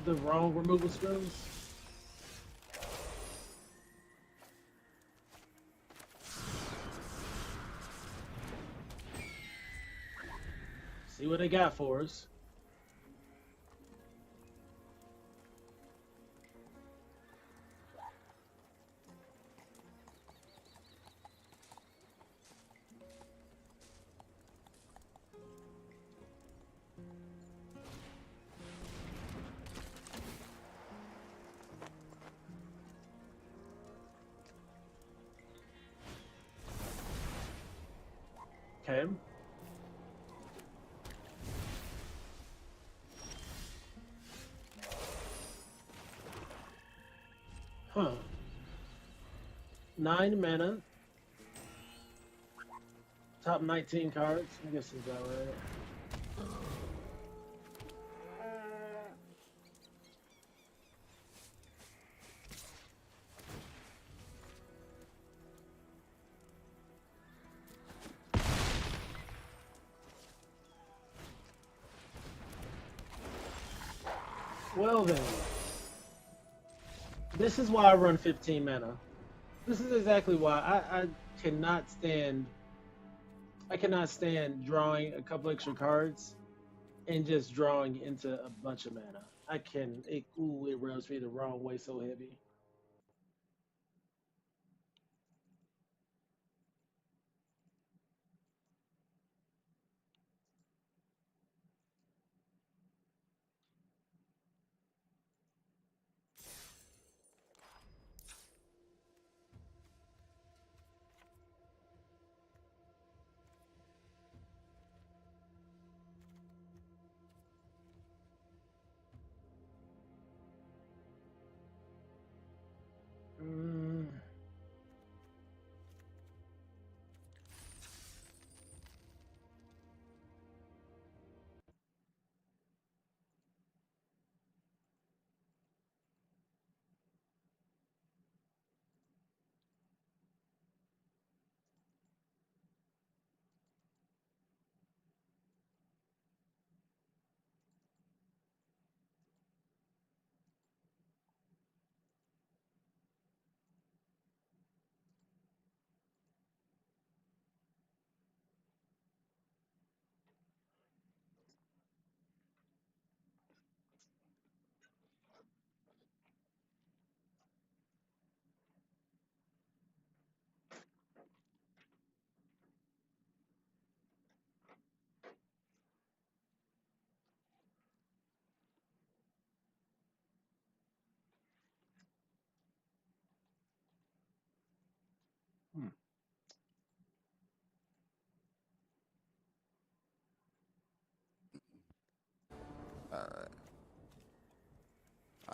the wrong removal scrolls. See what they got for us. Okay. Huh. 9 mana. Top 19 cards. I guess is that right? Well then. This is why I run 15 mana. This is exactly why I cannot stand drawing a couple extra cards and just drawing into a bunch of mana. It rubs me the wrong way so heavy.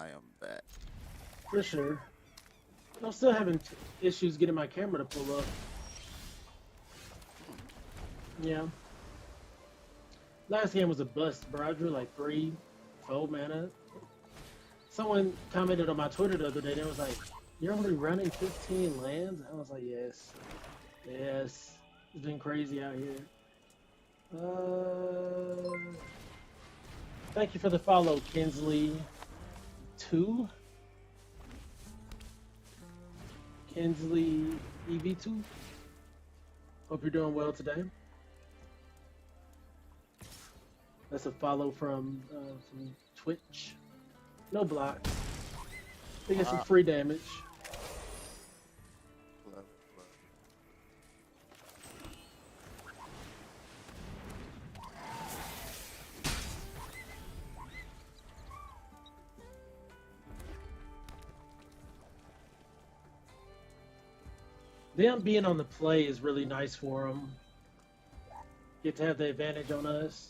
I am back. For sure. I'm still having issues getting my camera to pull up. Yeah. Last game was a bust, bro. I drew like 3, 4 mana. Someone commented on my Twitter the other day. They was like, "You're only running 15 lands?" I was like, "Yes, yes. It's been crazy out here." Thank you for the follow, Kinsley. 2. Kinsley EV2. Hope you're doing well today. That's a follow from Twitch. No blocks. They get some free damage. Them being on the play is really nice for them. Get to have the advantage on us.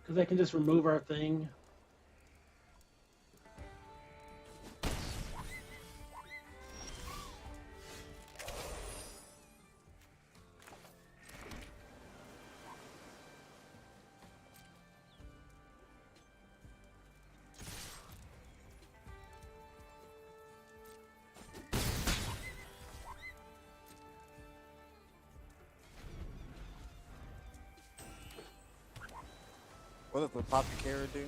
Because they can just remove our thing. What does the Apothecary do?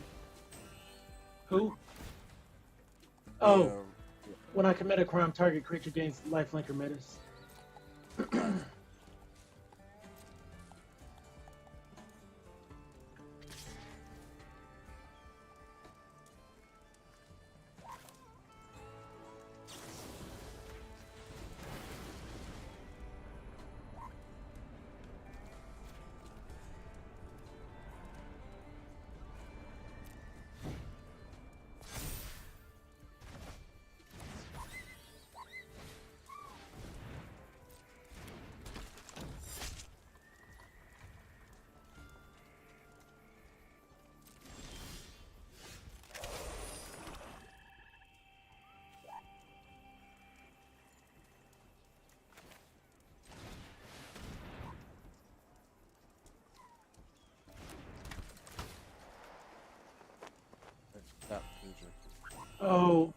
Who? Oh, when I commit a crime, target creature gains lifelink or menace. Oh,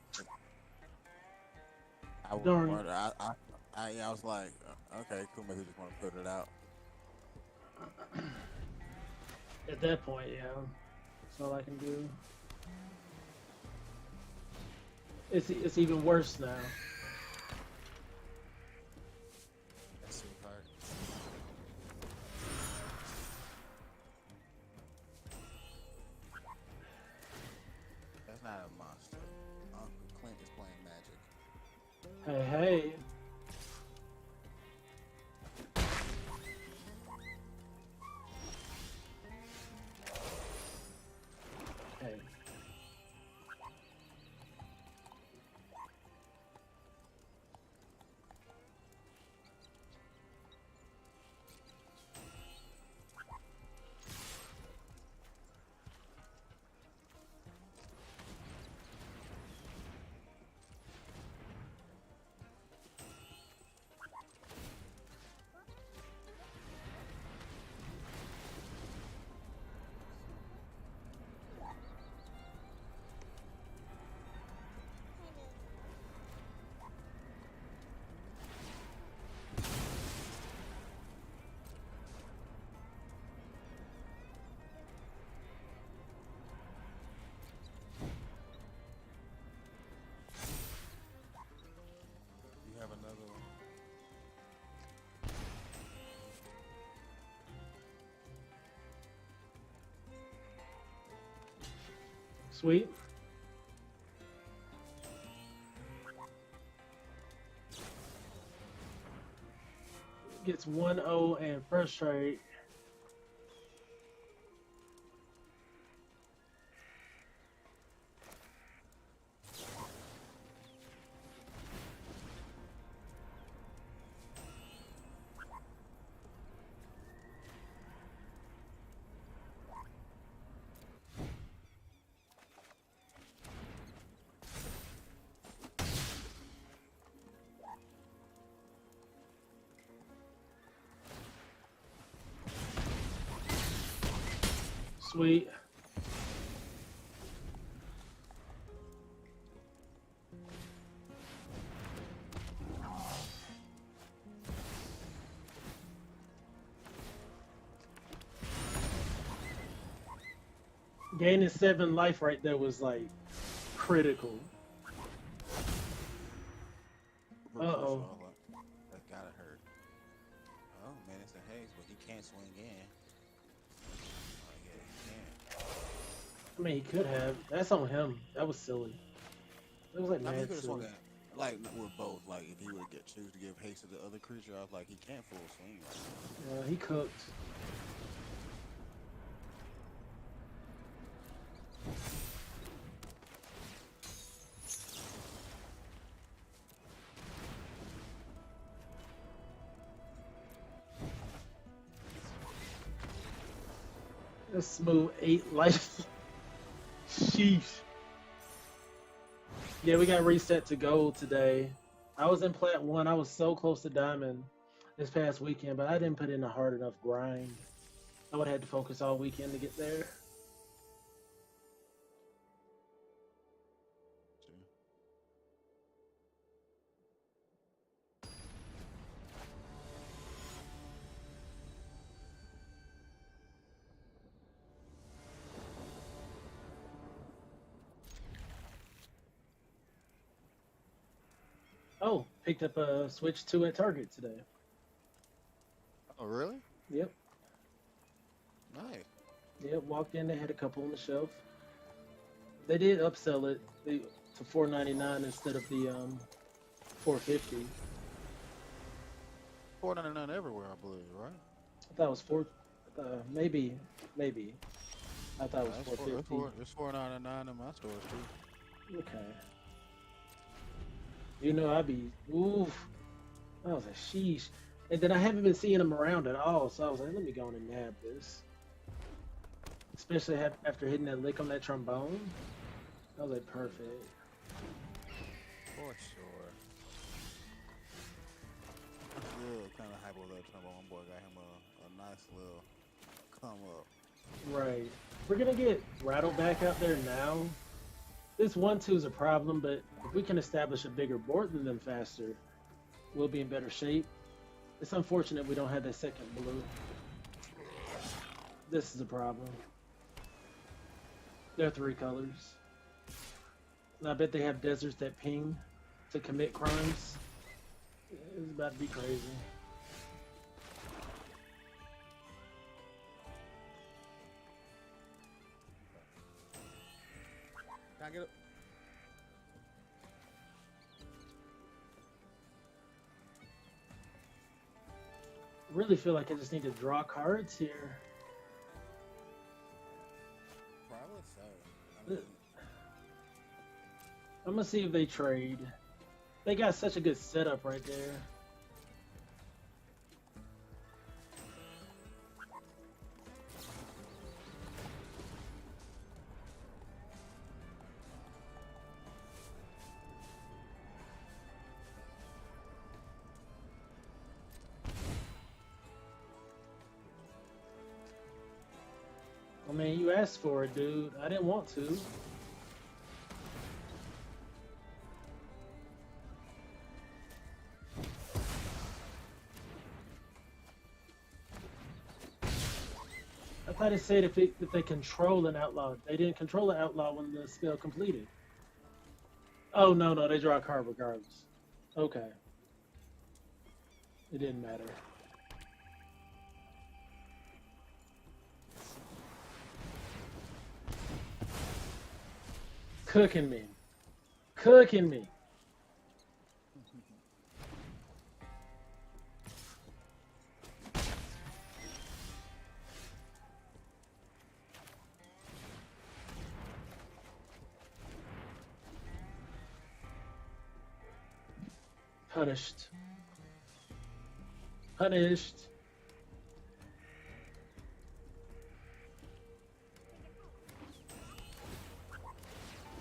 darn. I was like, okay, cool. Maybe just want to put it out. At that point, yeah, that's all I can do. It's even worse now. That's not a monster. Uncle Clint is playing Magic. Hey, hey. Hey. You have another one. Sweet. Gets 1-0 and frustrate. Sweet. Gaining 7 life right there was like critical. Uh-oh. That gotta hurt. Oh man, it's a haze, but he can't swing in. Oh yeah, he can. I mean, he could have. That's on him. That was silly. It was like I mean, he mad could have swung silly. that. Like with both, like if he would get choose to give haste to the other creature, I was like, he can't full swing. Right now. He cooked. A smooth 8 life. Sheesh. Yeah, we got reset to gold today. I was in plat 1. I was so close to diamond this past weekend, but I didn't put in a hard enough grind. I would have had to focus all weekend to get there. Oh, picked up a Switch 2 at Target today. Oh really? Yep. Nice. Yep, walked in, they had a couple on the shelf. They did upsell it to $4.99 instead of the $4.50. $4.99 everywhere, I believe, right? I thought it was maybe. I thought it was $4.50. It's $4.99 in my stores too. Okay. You know, oof. I was like, sheesh. And then I haven't been seeing them around at all, so I was like, let me go on and nab this. Especially after hitting that lick on that trombone. I was like, perfect. For sure. I'm still kind of hype with that trombone boy. Got him a nice little come up. Right. We're going to get Rattleback out there now. This 1-2 is a problem, but if we can establish a bigger board than them faster, we'll be in better shape. It's unfortunate we don't have that second blue. This is a problem. There are 3 colors. And I bet they have deserts that ping to commit crimes. It's about to be crazy. Can I get it? Really feel like I just need to draw cards here. Probably so. I'm gonna see if they trade. They got such a good setup right there. I mean, you asked for it, dude. I didn't want to. I thought it said if they control an outlaw. They didn't control the outlaw when the spell completed. Oh, no, they draw a card regardless. Okay. It didn't matter. Cooking me. Cooking me. Punished. Punished.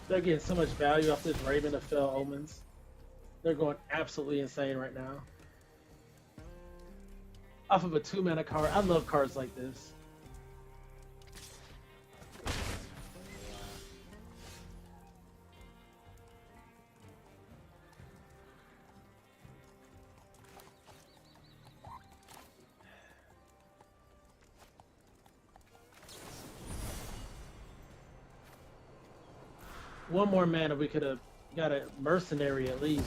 They're getting so much value off this Raven of Fell Omens. They're going absolutely insane right now. Off of a 2-mana card. I love cards like this. One more mana, we could have got a mercenary at least.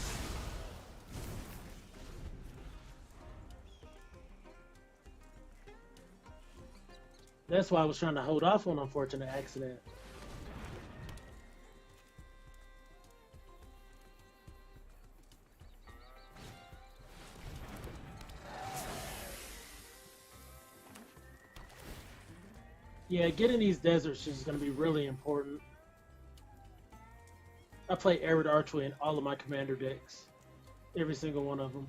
That's why I was trying to hold off on Unfortunate Accident. Yeah, getting these deserts is going to be really important. I play Arid Archway in all of my commander decks. Every single one of them.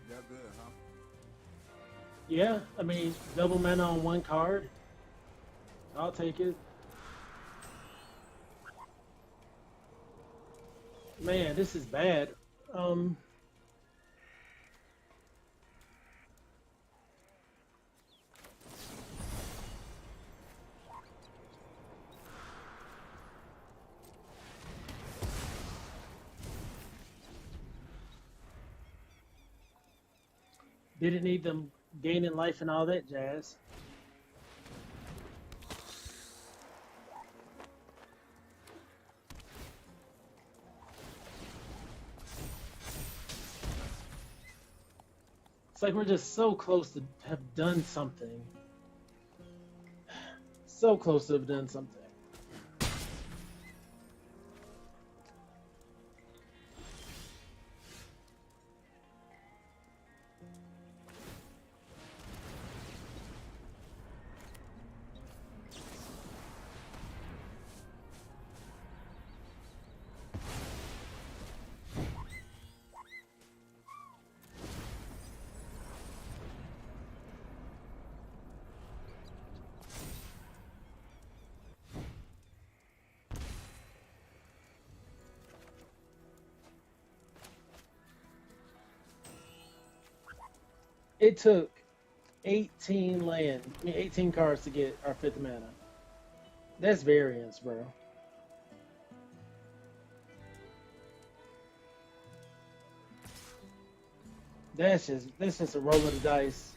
They're good, huh? Yeah, I mean, double mana on one card. I'll take it. Man, this is bad. Um, didn't need them gaining life and all that jazz. It's like we're just so close to have done something. So close to have done something. It took 18 land, I mean 18 cards to get our fifth mana. That's variance, bro. That's just a roll of the dice.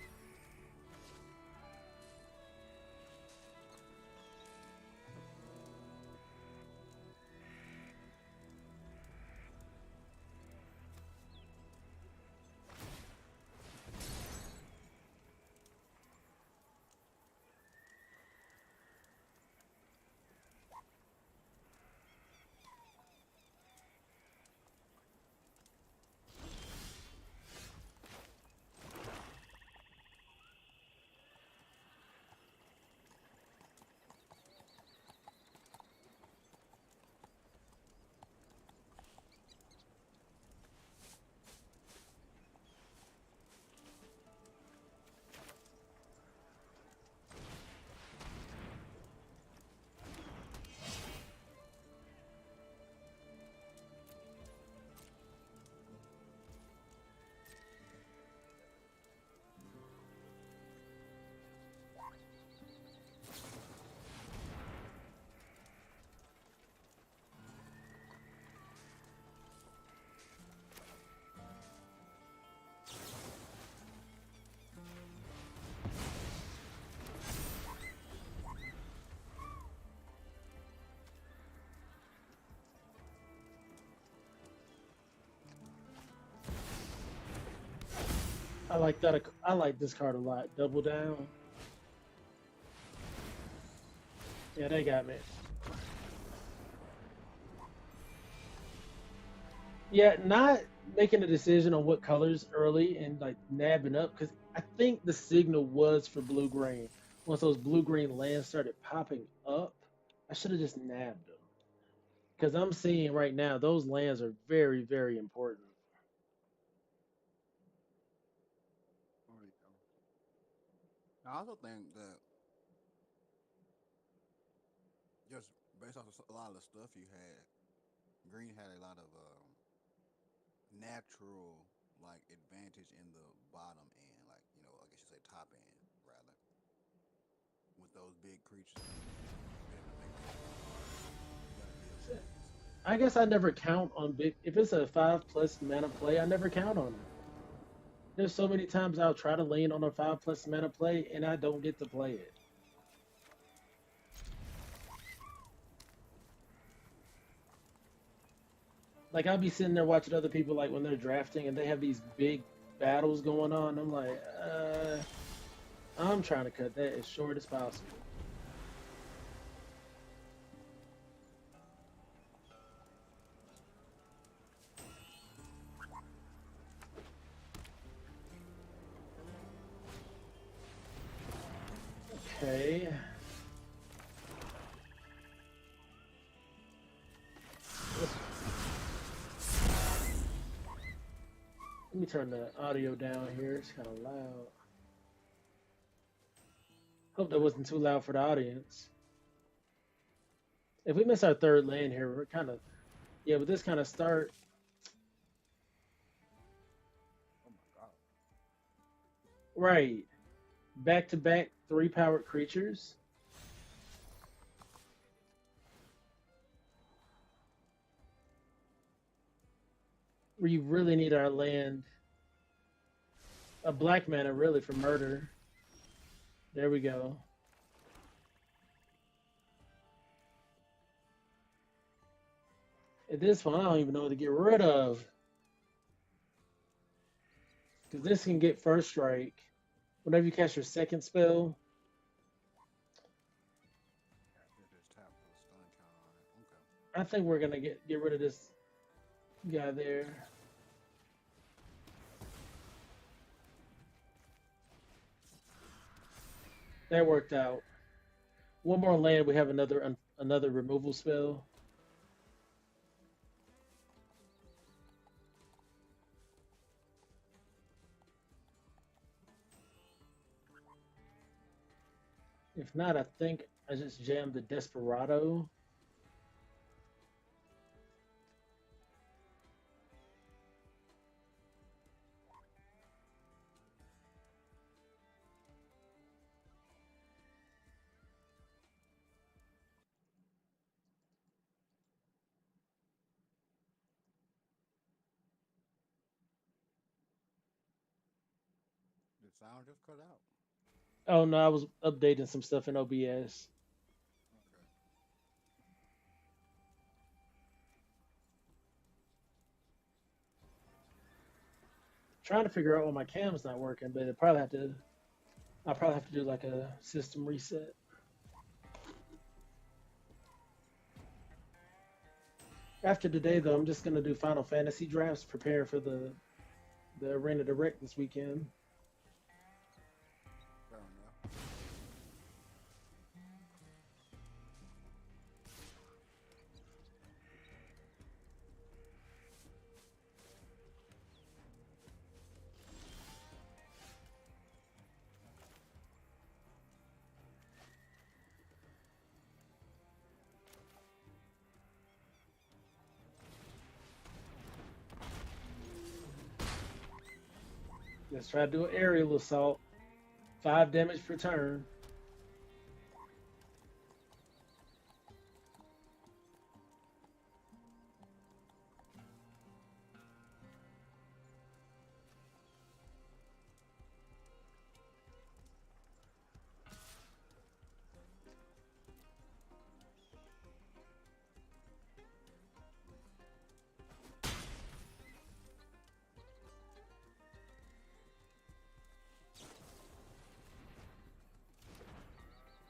I like that. I like this card a lot. Double down. Yeah, they got me. Yeah, not making a decision on what colors early and like nabbing up because I think the signal was for blue green. Once those blue green lands started popping up, I should have just nabbed them because I'm seeing right now those lands are very, very important. There you go. I also think that just based off of a lot of the stuff you had, Green had a lot of natural like advantage in the bottom end, like I guess you say top end rather, with those big creatures being able to make things hard. You gotta deal with that easily. I guess I never count on big. If it's a 5+ mana play, I never count on it. There's so many times I'll try to lean on a 5+ mana play and I don't get to play it. Like I'll be sitting there watching other people like when they're drafting and they have these big battles going on. I'm like, I'm trying to cut that as short as possible. Okay. Let me turn the audio down here. It's kind of loud. Hope that wasn't too loud for the audience. If we miss our third land here, we're kind of, yeah, with this kind of start. Oh my god. Right. Back-to-back 3-powered creatures. We really need our land. A black mana, really, for murder. There we go. At this one, I don't even know what to get rid of. Because this can get first strike. Whenever you cast your second spell. I think we're gonna get rid of this guy there. That worked out. One more land, we have another removal spell. If not, I think I just jammed the Desperado. Did sound just cut out? Oh no, I was updating some stuff in OBS. Okay. Trying to figure out why my cam's not working, but I'll probably have to do like a system reset. After today though, I'm just gonna do Final Fantasy drafts, prepare for the Arena Direct this weekend. Fair enough. Let's try to do an aerial assault. 5 damage per turn.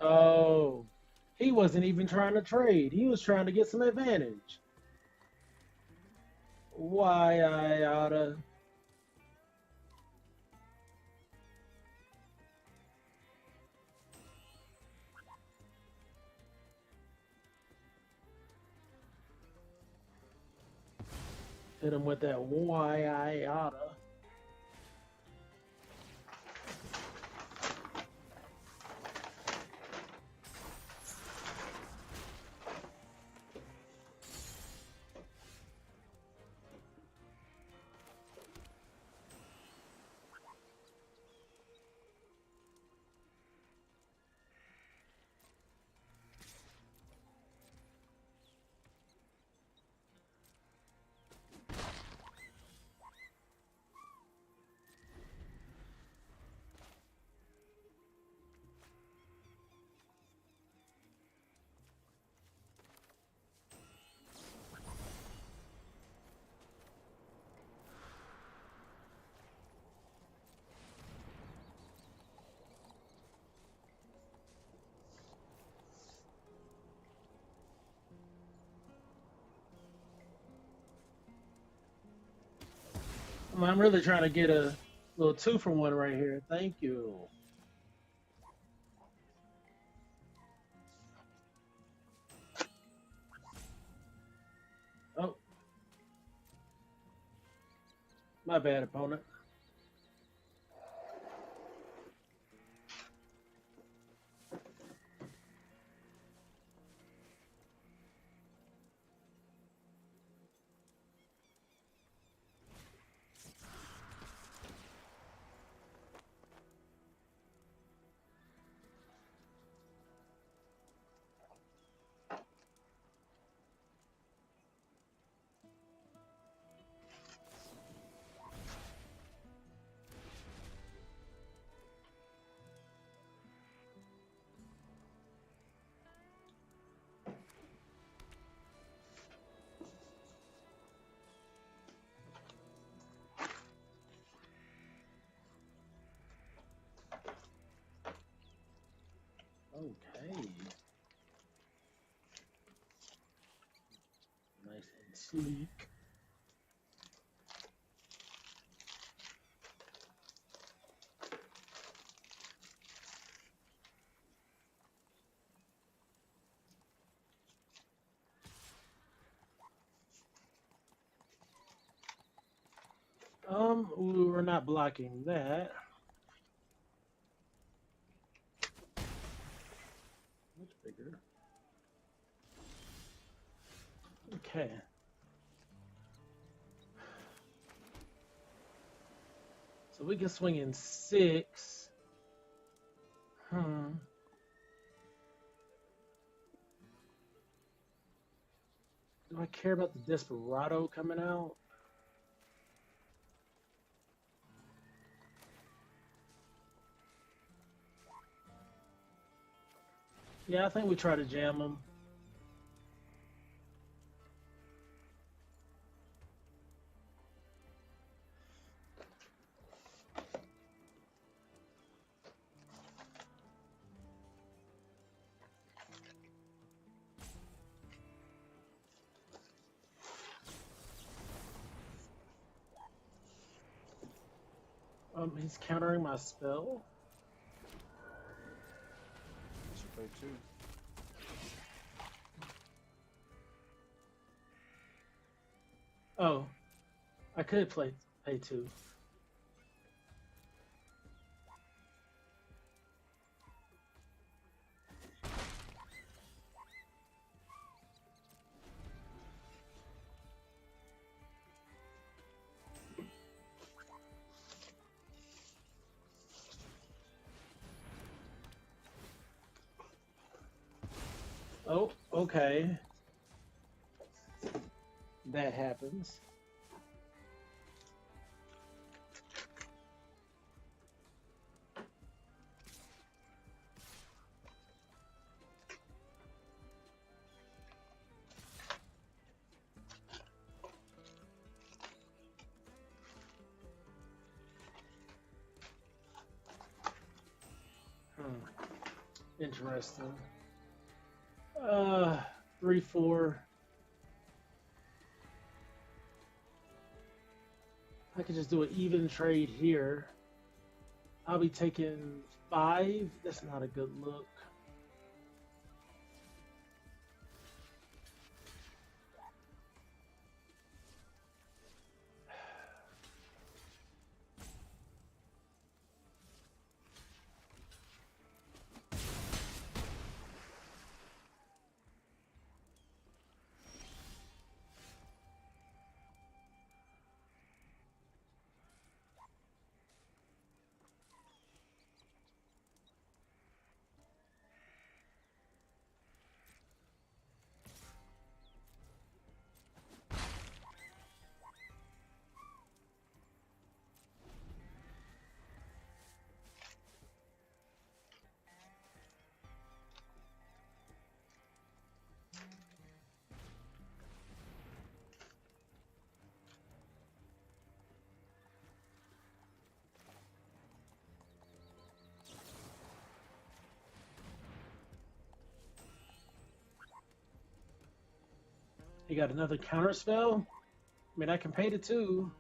Oh, he wasn't even trying to trade. He was trying to get some advantage. Why I oughta. Hit him with that why I oughta. I'm really trying to get a little 2-for-1 right here. Thank you. Oh, my bad, opponent. Okay. Nice and sleek. We're not blocking that. Much bigger. Okay. So we can swing in 6. Do I care about the Desperado coming out? Yeah, I think we try to jam them. He's countering my spell. You should play 2. Oh, I could pay 2. Oh, okay. That happens. Interesting. 3, 4. I could just do an even trade here. I'll be taking 5. That's not a good look. He got another counter spell. I mean, I can pay the 2.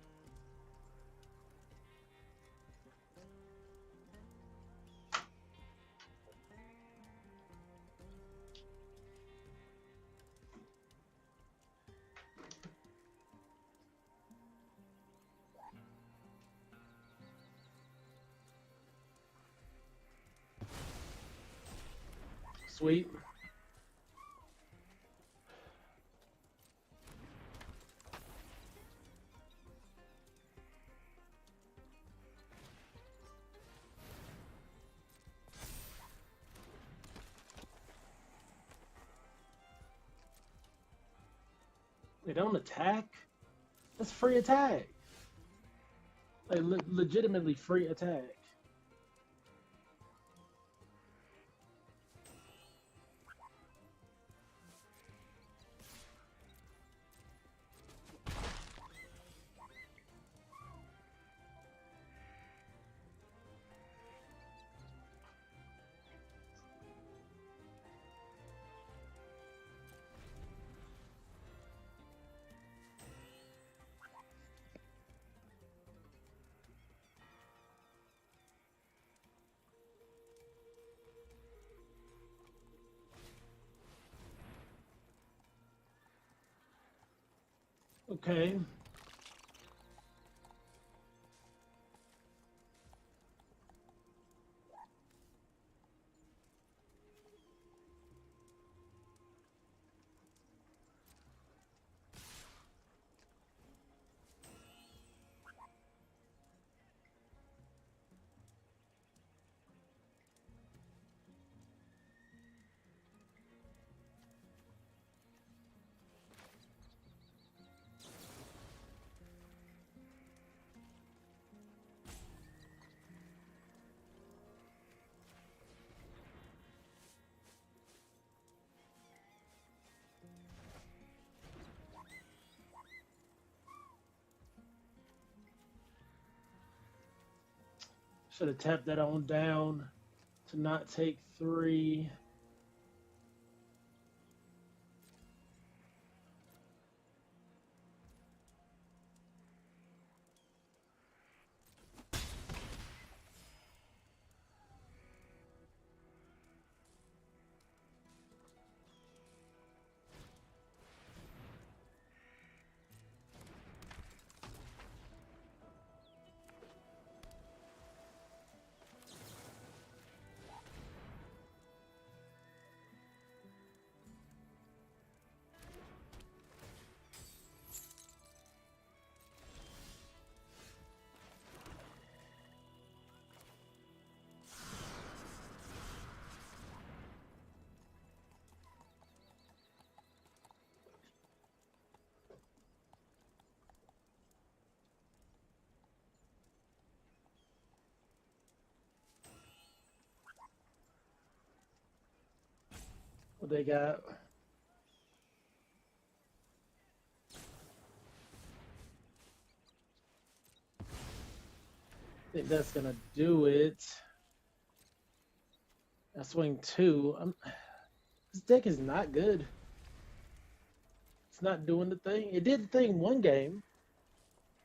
Sweet. They don't attack? That's free attack. Like legitimately free attack. Okay. Should have tapped that on down to not take 3. What they got? I think that's gonna do it. I swing 2. This deck is not good. It's not doing the thing. It did the thing one game,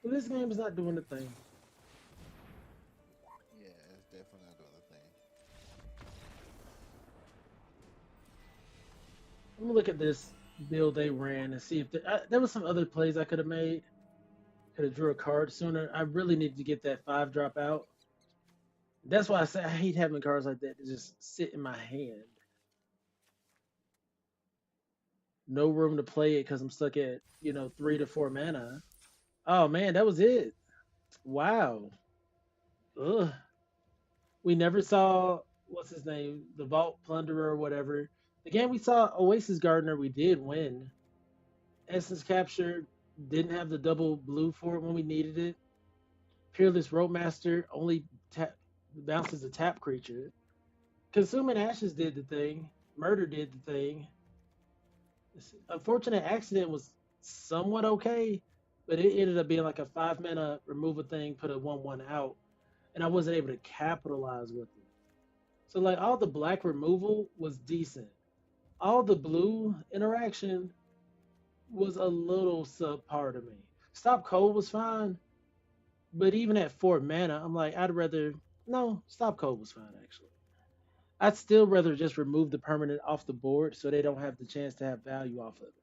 but this game is not doing the thing. Yeah, it's definitely not doing the thing. Let me look at this build they ran and see if there was some other plays I could have made. Could have drew a card sooner. I really need to get that 5 drop out. That's why I say I hate having cards like that to just sit in my hand. No room to play it because I'm stuck at 3 to 4 mana. Oh man, that was it. Wow. Ugh. We never saw what's his name, the Vault Plunderer or whatever. The game we saw, Oasis Gardener, we did win. Essence Capture didn't have the double blue for it when we needed it. Peerless Roadmaster only bounces a tap creature. Consuming Ashes did the thing. Murder did the thing. This unfortunate accident was somewhat okay, but it ended up being like a 5 mana remove a thing, put a 1/1 out, and I wasn't able to capitalize with it. So like all the black removal was decent. All the blue interaction was a little subpar to me. Stop Cold was fine, but even at 4 mana, I'm like, I'd rather no, Stop Cold was fine actually. I'd still rather just remove the permanent off the board so they don't have the chance to have value off of it.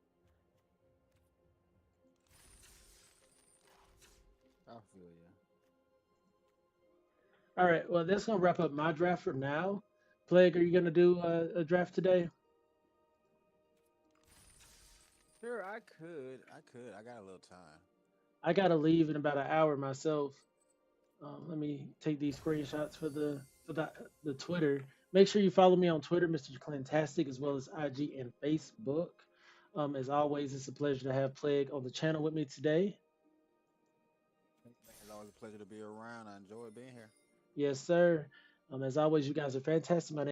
I feel you. All right, well, that's gonna wrap up my draft for now. Plague, are you gonna do a draft today? Sure, I could. I could. I got a little time. I gotta leave in about an hour myself. Let me take these screenshots for the Twitter. Make sure you follow me on Twitter, Mr.Clintastik, as well as IG and Facebook. As always, it's a pleasure to have Plague on the channel with me today. It's always a pleasure to be around. I enjoy being here. Yes, sir. As always, you guys are fantastic. My name